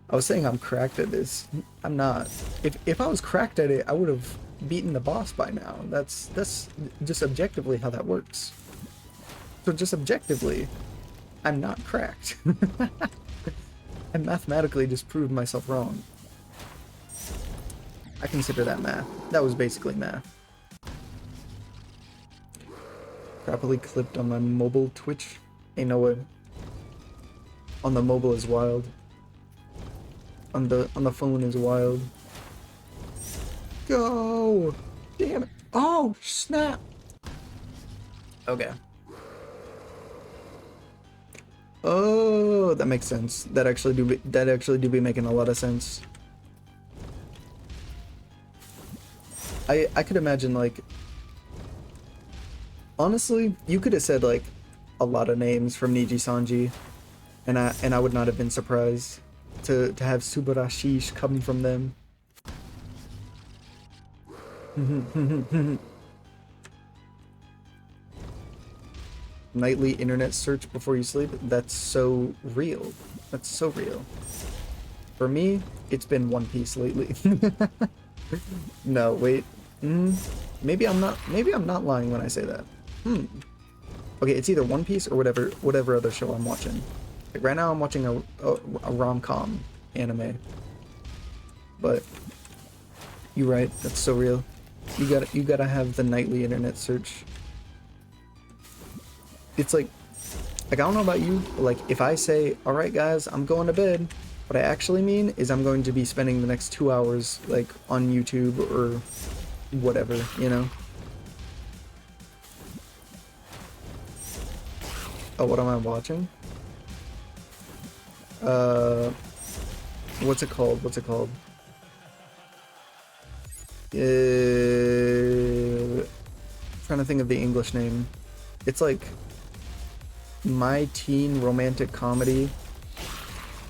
I was saying I'm cracked at this. I'm not. If I was cracked at it, I would have beaten the boss by now. That's just objectively how that works. So just objectively, I'm not cracked. I mathematically just proved myself wrong. I consider that math. That was basically math. Properly clipped on my mobile Twitch. Ain't no way. On the mobile is wild. On the phone is wild. Go! Damn it! Oh snap! Okay. Oh, that makes sense. That actually do be making a lot of sense. I could imagine, like, honestly, you could have said like a lot of names from Niji Sanji, and I would not have been surprised to have Subarashish come from them. Nightly internet search before you sleep. That's so real. That's so real. For me, it's been One Piece lately. No, wait. Maybe I'm not lying when I say that. Okay, it's either One Piece or whatever other show I'm watching. Like right now I'm watching a rom-com anime. But you're right, that's so real. You gotta have the nightly internet search. It's like I don't know about you, but like if I say, alright guys, I'm going to bed, what I actually mean is I'm going to be spending the next 2 hours like on YouTube or whatever, you know? Oh, what am I watching? What's it called? What's it called? Trying to think of the English name. It's like My Teen Romantic Comedy.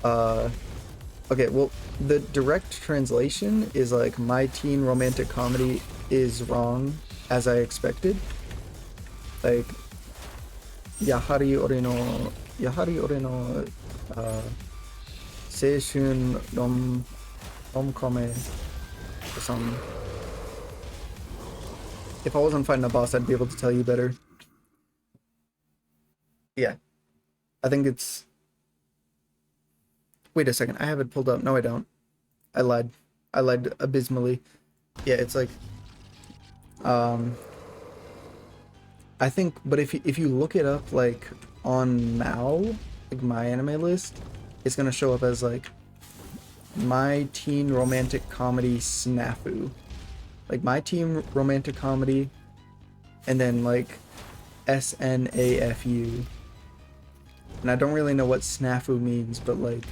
Okay, well, the direct translation is like My Teen Romantic Comedy is wrong, as I expected. Like, Yahari ore no seishun rom-come or something. If I wasn't fighting a boss, I'd be able to tell you better. Yeah. I think it's... Wait a second, I have it pulled up. No, I don't. I lied. I lied abysmally. Yeah, it's like... I think, but if you look it up, like, on Mao, like, my anime list, it's gonna show up as, like, My Teen Romantic Comedy Snafu. Like, My Teen Romantic Comedy, and then, like, SNAFU. And I don't really know what snafu means, but, like,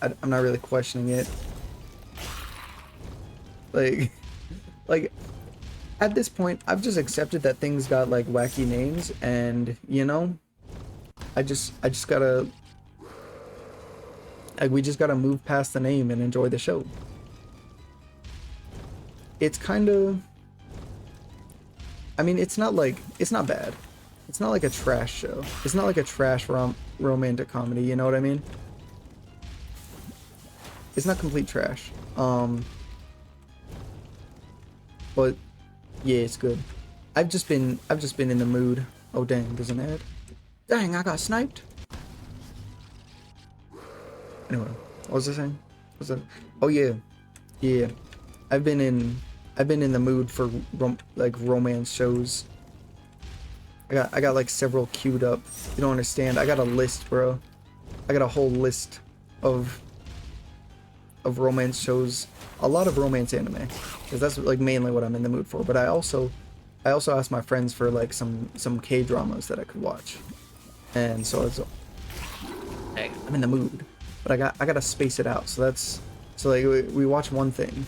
I'm not really questioning it. Like, at this point, I've just accepted that things got, like, wacky names, and, you know, I just gotta, like, we just gotta move past the name and enjoy the show. It's kind of, I mean, it's not bad. It's not like a trash show. It's not like a trash romantic comedy, you know what I mean? It's not complete trash. But yeah, it's good. I've just been in the mood. Oh dang, there's an ad. Dang, I got sniped. Anyway, what was I saying? What was that? Oh yeah. Yeah. I've been in the mood for like romance shows. I got like several queued up. You don't understand. I got a list, bro. I got a whole list of of romance shows, a lot of romance anime, because that's like mainly what I'm in the mood for. But I also asked my friends for like some K dramas that I could watch, and so it's, hey, I'm in the mood, but I gotta space it out. So that's so like we watch one thing,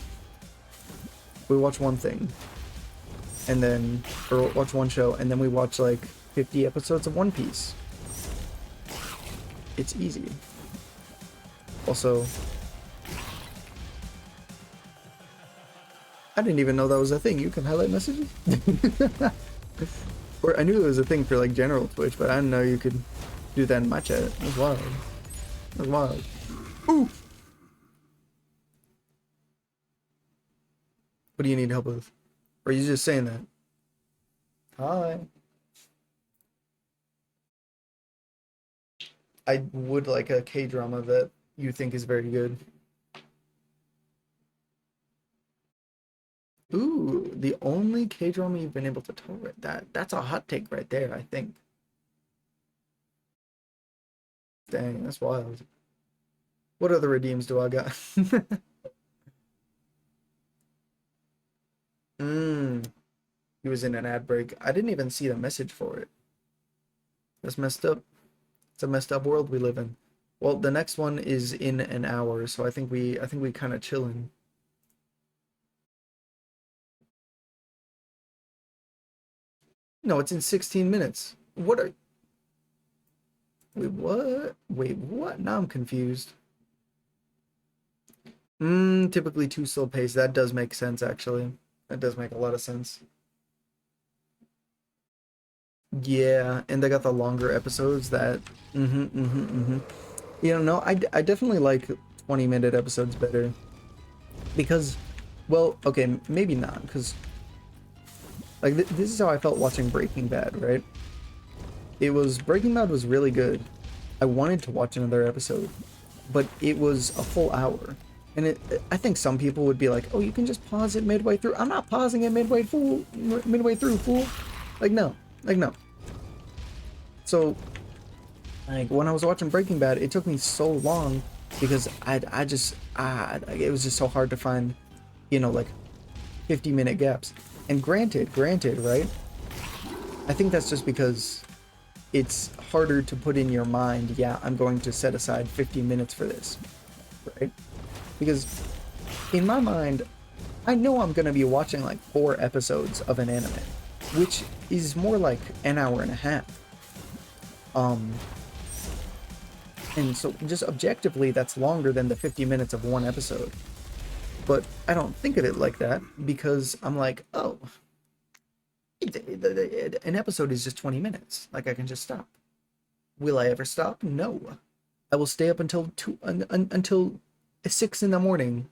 and then or watch one show, and then we watch like 50 episodes of One Piece. It's easy. Also, I didn't even know that was a thing. You can highlight messages? Or I knew it was a thing for like general Twitch, but I didn't know you could do that in my chat. It was wild. It was wild. Ooh! What do you need help with? Or are you just saying that? Hi. I would like a K-drama that you think is very good. Ooh, the only K-drama you've been able to tolerate. That's a hot take right there, I think. Dang, that's wild. What other redeems do I got? He was in an ad break. I didn't even see the message for it. That's messed up. It's a messed up world we live in. Well, the next one is in an hour, so I think we kind of chilling. No, it's in 16 minutes. What are... Wait, what? Wait, what? Now I'm confused. Typically too slow paced. That does make sense, actually. That does make a lot of sense. Yeah, and they got the longer episodes that... You know, no, I definitely like 20-minute episodes better. Because, well, okay, maybe not, because... Like, this is how I felt watching Breaking Bad, right? Breaking Bad was really good. I wanted to watch another episode, but it was a full hour. And I think some people would be like, oh, you can just pause it midway through. I'm not pausing it midway through, fool. Like, no. Like, no. So, like, when I was watching Breaking Bad, it took me so long because it was just so hard to find, you know, like 50-minute gaps. And granted, right? I think that's just because it's harder to put in your mind, yeah, I'm going to set aside 50 minutes for this, right? Because in my mind, I know I'm going to be watching like 4 episodes of an anime, which is more like an hour and a half. And so just objectively, that's longer than the 50 minutes of one episode. But I don't think of it like that because I'm like, oh, an episode is just 20 minutes. Like, I can just stop. Will I ever stop? No. I will stay up until 6 in the morning.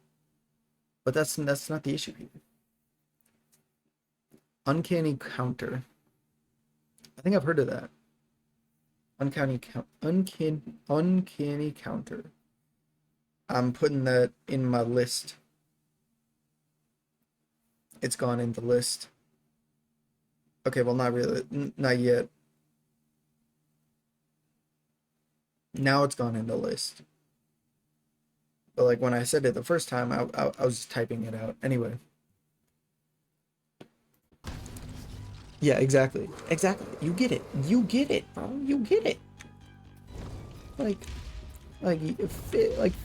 But that's not the issue here. Uncanny Counter. I think I've heard of that. Uncanny Counter. I'm putting that in my list. It's gone in the list. Okay, well, not really. Not yet. Now it's gone in the list. But like when I said it the first time, I was just typing it out. Anyway. Yeah, exactly. Exactly. You get it. You get it, bro. You get it. Like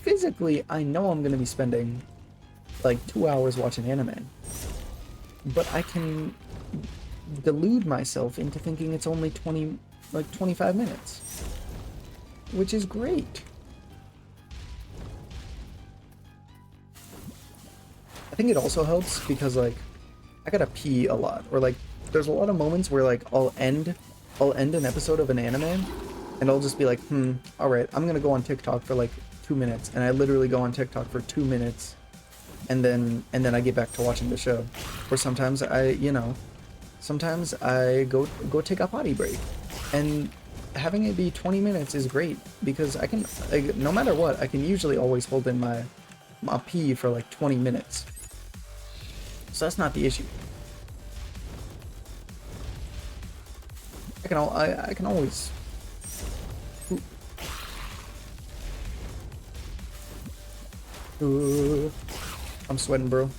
physically, I know I'm gonna be spending like 2 hours watching anime. But I can delude myself into thinking it's only 25 minutes. Which is great. I think it also helps because like I gotta pee a lot, or like there's a lot of moments where like I'll end an episode of an anime and I'll just be like, all right, I'm gonna go on TikTok for like 2 minutes, and I literally go on TikTok for 2 minutes, and then I get back to watching the show. Or sometimes I go take a potty break, and having it be 20 minutes is great because I can, like, no matter what, I can usually always hold in my pee for like 20 minutes. So that's not the issue. I can always. I'm sweating, bro.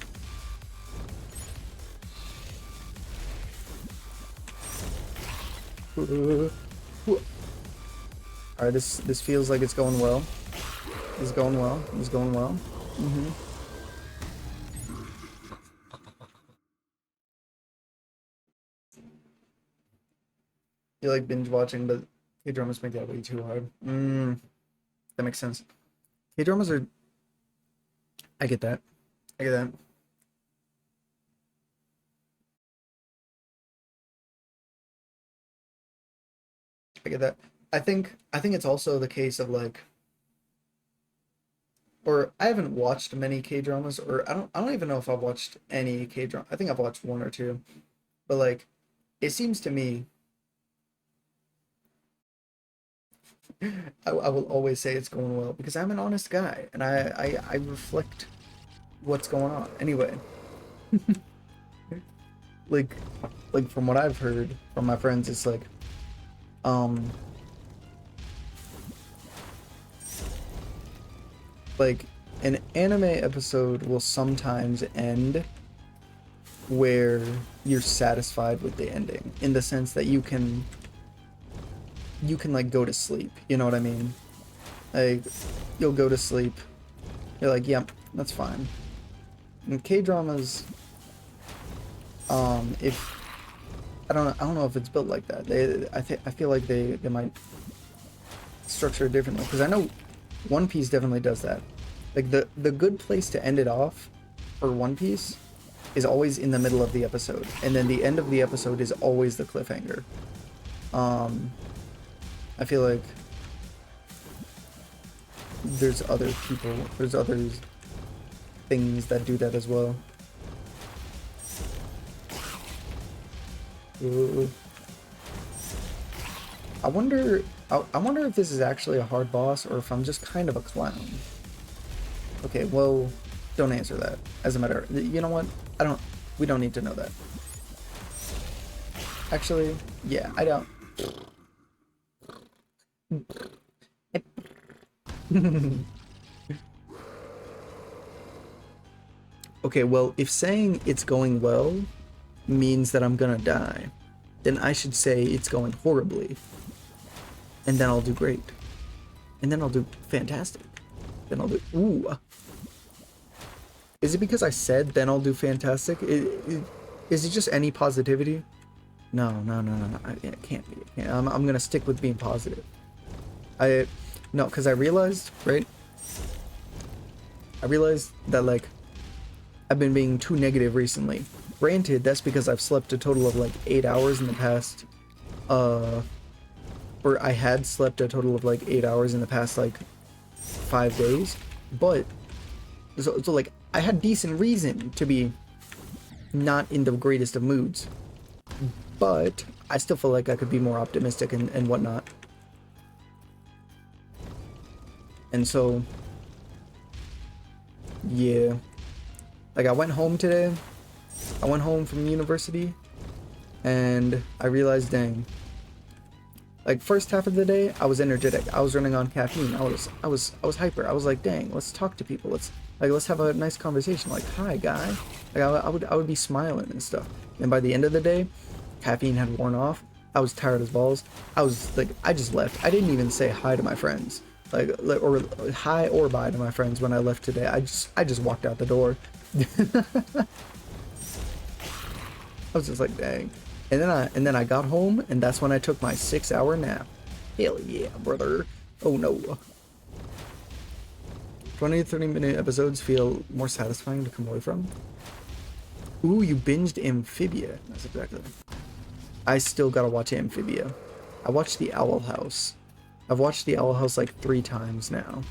Alright, this feels like it's going well. It's going well. It's going well. You like binge watching, but K-dramas make that way too hard. That makes sense. K-dramas are... I get that. I get that. I get that. I think it's also the case of like, or I haven't watched many K-dramas, or I don't even know if I've watched any K-drama. I think I've watched one or two. But like, it seems to me I will always say it's going well because I'm an honest guy and I reflect what's going on. Anyway, like like from what I've heard from my friends, it's like um like an anime episode will sometimes end where you're satisfied with the ending in the sense that you can like go to sleep, you know what I mean? Like you'll go to sleep, you're like, yep, that's fine. And K-dramas, if I don't know if it's built like that. I feel like they might structure it differently because I know One Piece definitely does that. Like the good place to end it off for One Piece is always in the middle of the episode, and then the end of the episode is always the cliffhanger. I feel like there's other things that do that as well. Ooh. I wonder if this is actually a hard boss or if I'm just kind of a clown. Okay, well, don't answer that. As a matter, you know what? We don't need to know that. Actually, yeah, I don't. Okay, well, if saying it's going well means that I'm gonna die, then I should say it's going horribly. And then I'll do great. And then I'll do fantastic. Then I'll do... Ooh. Is it because I said then I'll do fantastic? Is it just any positivity? No. It can't be. I'm gonna stick with being positive. No, because I realized, right? I realized that, like, I've been being too negative recently. Granted, that's because I've slept a total of, like, 8 hours in the past, or I had slept a total of, like, 8 hours in the past, like, 5 days. But, so like, I had decent reason to be not in the greatest of moods. But, I still feel like I could be more optimistic and whatnot. And so, yeah, like I went home today, I went home from university, and I realized, dang, like first half of the day, I was energetic, I was running on caffeine, I was hyper, I was like, dang, let's talk to people, let's have a nice conversation, like, hi guy, like I would be smiling and stuff, and by the end of the day, caffeine had worn off, I was tired as balls, I was like, I just left, I didn't even say hi to my friends. Like or hi or bye to my friends when I left today. I just walked out the door. I was just like, dang. And then I got home and that's when I took my 6-hour nap. Hell yeah, brother. Oh no. 20 to 30-minute episodes feel more satisfying to come away from. Ooh, you binged Amphibia. That's exactly. I still gotta watch Amphibia. I watched The Owl House. I've watched The Owl House like 3 times now.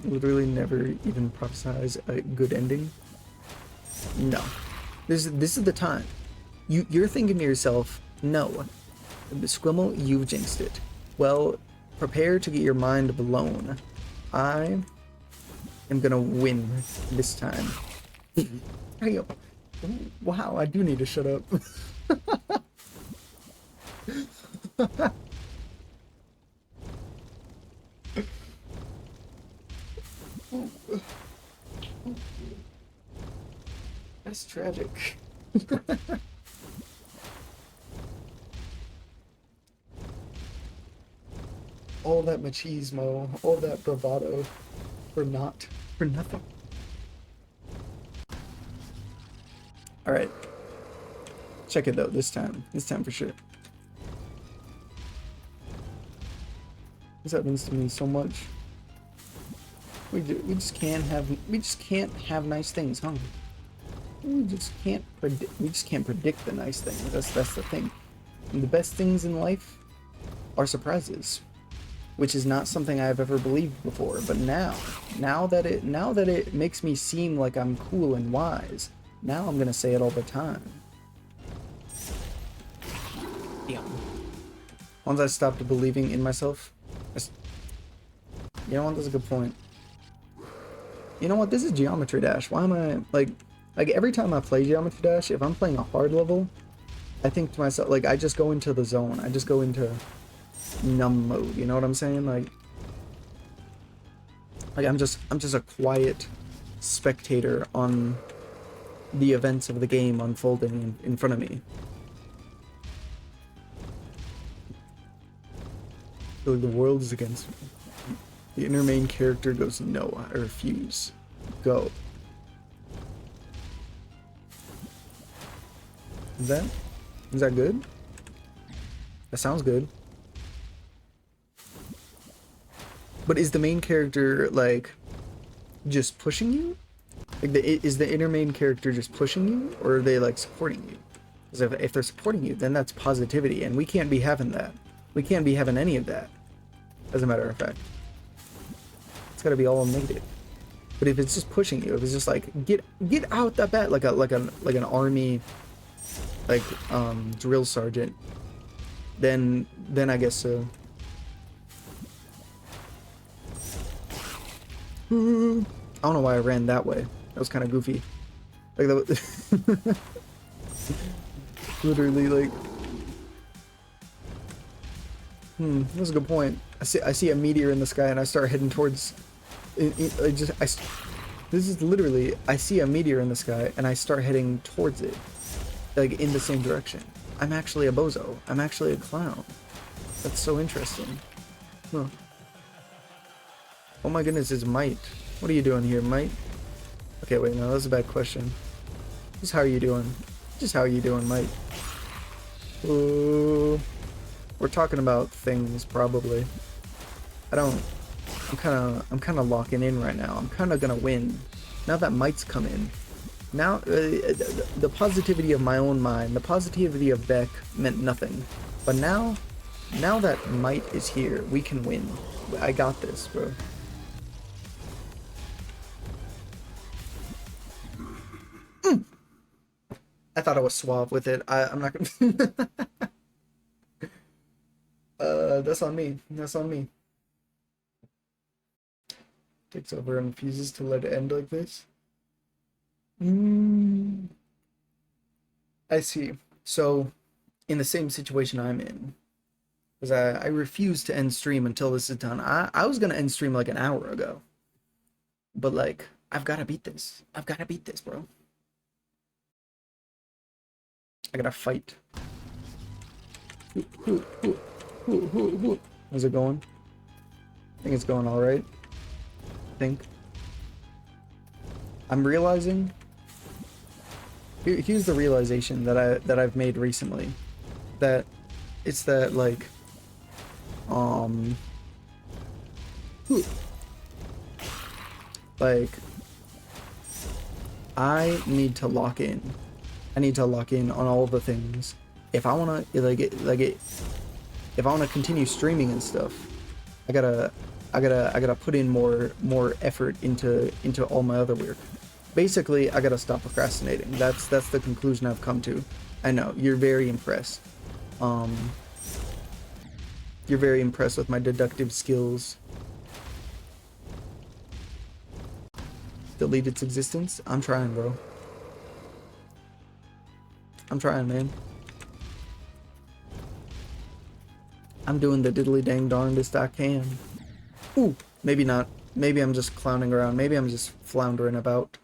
Literally never even prophesize a good ending. No. This is the time. You're thinking to yourself, no. Squimble, you've jinxed it. Well, prepare to get your mind blown. I am gonna win this time. There you go. Wow, I do need to shut up. That's tragic. All that machismo, all that bravado for nothing. All right. Check it though this time. This time for sure. This happens to me so much. We just can't have nice things, huh? We just can't predict the nice things. That's the thing. And the best things in life are surprises, which is not something I've ever believed before. But now that it makes me seem like I'm cool and wise, now I'm gonna say it all the time. Yeah. Once I stopped believing in myself, you know what? That's a good point. You know what? This is Geometry Dash. Why am I like every time I play Geometry Dash, if I'm playing a hard level, I think to myself, like, I just go into the zone. I just go into numb mode. You know what I'm saying? Like I'm just a quiet spectator on the events of the game unfolding in front of me. So the world is against me. The inner main character goes, no, I refuse. Go. Is that good? That sounds good. But is the main character, like, just pushing you? Like, is the inner main character just pushing you, or are they, like, supporting you? Because if they're supporting you, then that's positivity, and we can't be having that. We can't be having any of that, as a matter of fact. It's gotta be all negative. But if it's just pushing you, if it's just like, get out that bat, like an army, like, drill sergeant, then I guess so. I don't know why I ran that way. That was kind of goofy. Like that was literally like. That was a good point. I see a meteor in the sky and I start heading towards. This is literally, I see a meteor in the sky and I start heading towards it, like in the same direction. I'm actually a bozo. I'm actually a clown. That's so interesting. Huh. Oh my goodness, it's Might. What are you doing here, Might? Okay, wait, no, that's a bad question. Just how are you doing? Just how are you doing, Might? Ooh, we're talking about things, probably. I'm kind of locking in right now. I'm kind of gonna win. Now that Might's come in. Now, the positivity of my own mind, the positivity of Beck meant nothing. But now that Might is here, we can win. I got this, bro. I thought I was suave with it. I'm not gonna. That's on me. That's on me. Takes over and refuses to let it end like this. I see. So, in the same situation I'm in, because I refuse to end stream until this is done. I was gonna end stream like an hour ago, but like I've got to beat this. I've got to beat this, bro. I gotta fight. How's it going? I think it's going all right. I think. I'm realizing. Here's the realization that I've made recently, that it's that like, like I need to lock in. I need to lock in on all the things. If I wanna if I wanna continue streaming and stuff, I gotta put in more effort into all my other work. Basically, I gotta stop procrastinating. That's the conclusion I've come to. I know you're very impressed. You're very impressed with my deductive skills. Delete its existence. I'm trying, bro. I'm trying, man. I'm doing the diddly dang darndest I can. Ooh, maybe not. Maybe I'm just clowning around. Maybe I'm just floundering about.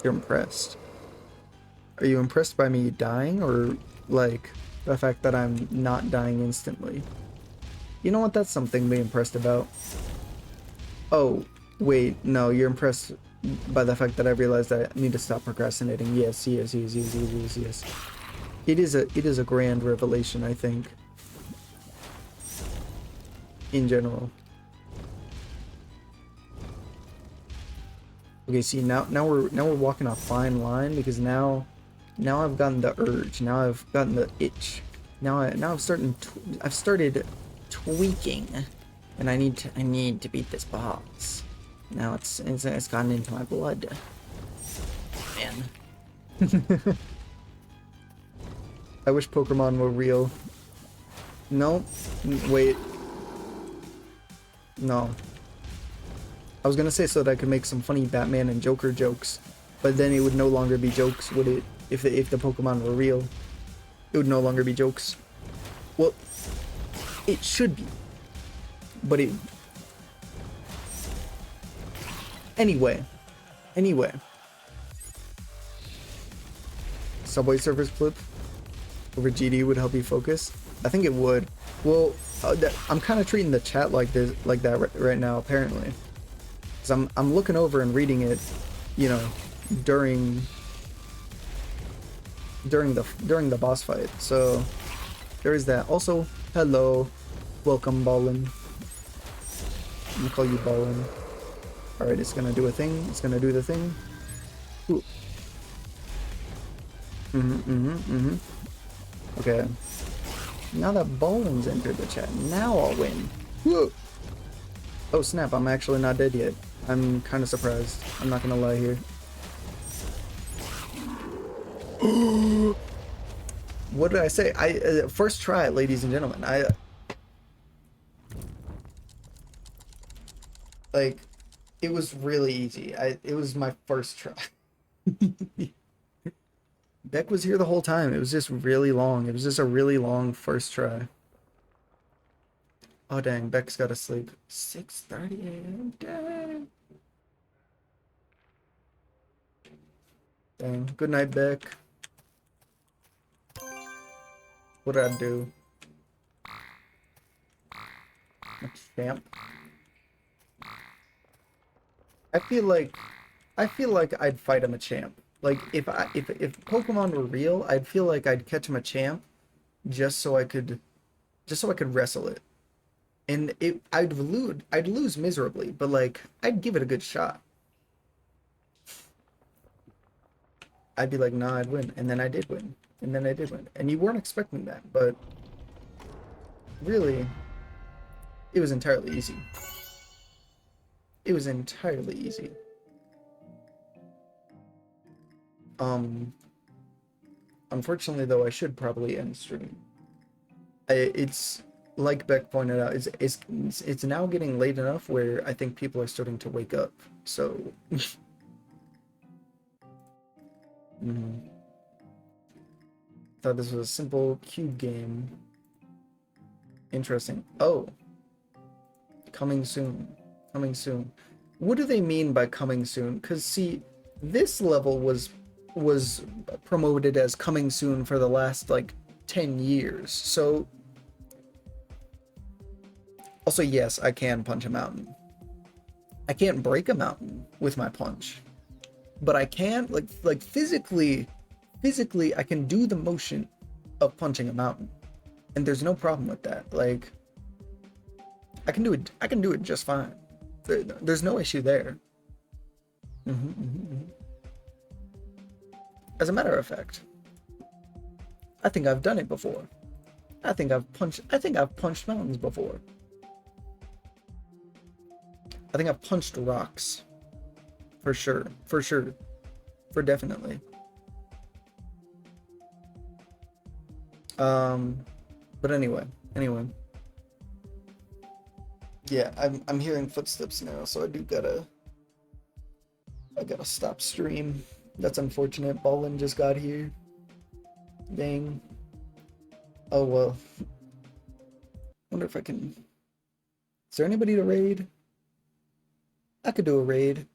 You're impressed. Are you impressed by me dying, or like the fact that I'm not dying instantly? You know what? That's something to be impressed about. Oh, wait, no, you're impressed by the fact that I realized that I need to stop procrastinating. Yes, yes, yes, yes, yes, yes, yes. It is a grand revelation, I think. In general. Okay, see, now we're walking a fine line, because now I've gotten the urge. Now I've gotten the itch. Now I've started tweaking, and I need to beat this boss. Now it's gotten into my blood. Man. I wish Pokemon were real. No, wait. No. I was gonna say so that I could make some funny Batman and Joker jokes, but then it would no longer be jokes, would it? If the Pokemon were real, it would no longer be jokes. Well, it should be, but it. Anyway. Subway Surfers clip over GD would help you focus. I think it would. Well, I'm kind of treating the chat like that right now, apparently. Cause I'm looking over and reading it, you know, during the boss fight. So there is that. Also, hello, welcome, Ballin. I'm gonna call you Ballin. All right, it's gonna do a thing. It's gonna do the thing. Ooh. Okay. Now that Ballin's entered the chat, now I'll win. Whoa. Oh snap! I'm actually not dead yet. I'm kind of surprised. I'm not gonna lie here. What did I say? First try, ladies and gentlemen. Like, it was really easy. It was my first try. Beck was here the whole time. It was just really long. It was just a really long first try. Oh dang, Beck's gotta sleep. 6:30 a.m. Dang. Dang. Good night, Beck. What did I do? A champ. I feel like I'd fight him a champ. Like if Pokemon were real, I'd feel like I'd catch him a champ just so I could wrestle it. And I'd lose miserably, but like I'd give it a good shot. I'd be like, nah, I'd win, and then I did win, and then I did win, and you weren't expecting that, but really, it was entirely easy. It was entirely easy. Unfortunately, though, I should probably end stream. It's like Beck pointed out, it's now getting late enough where I think people are starting to wake up. So, thought this was a simple cube game. Interesting. Oh, coming soon. Coming soon. What do they mean by coming soon? Because see, this level was promoted as coming soon for the last like 10 years. So also, yes, I can punch a mountain. I can't break a mountain with my punch, but I can like physically I can do the motion of punching a mountain, and there's no problem with that. Like I can do it just fine. There's no issue there. As a matter of fact, I think I've done it before. I think I've punched mountains before. I think I've punched rocks. For sure. For definitely. But anyway. Yeah, I'm hearing footsteps now, so I gotta stop stream. That's unfortunate. Ballin just got here. Dang. Oh well. Wonder if I can. Is there anybody to raid? I could do a raid.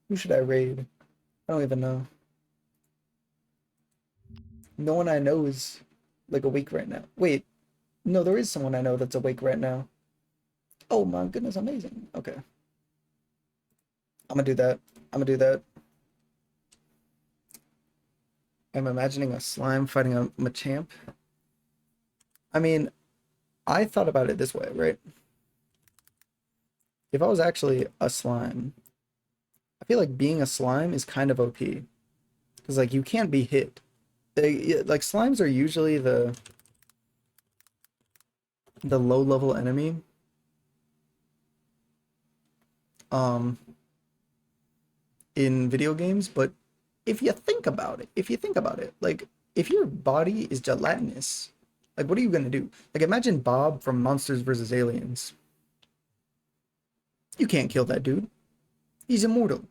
Who should I raid? I don't even know. No one I know is like awake right now. Wait, no, there is someone I know that's awake right now. Oh my goodness, amazing. Okay. I'm gonna do that. I'm gonna do that. I'm imagining a slime fighting a Machamp. I mean, I thought about it this way, right? If I was actually a slime, I feel like being a slime is kind of OP. Because, like, you can't be hit. Like, slimes are usually the low-level enemy. Um, in video games, but if you think about it, like if your body is gelatinous, like what are you gonna do? Like imagine Bob from Monsters vs. Aliens. You can't kill that dude. He's immortal.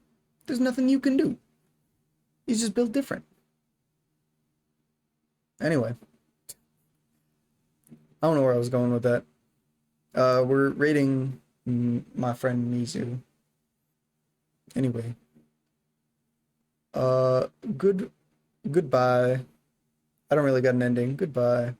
There's nothing you can do. He's just built different. Anyway, I don't know where I was going with that. We're rating my friend Mizu. Anyway, uh, good, goodbye. I don't really got an ending. Goodbye.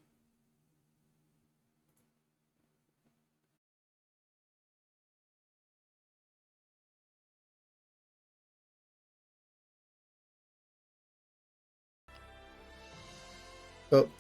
Oh,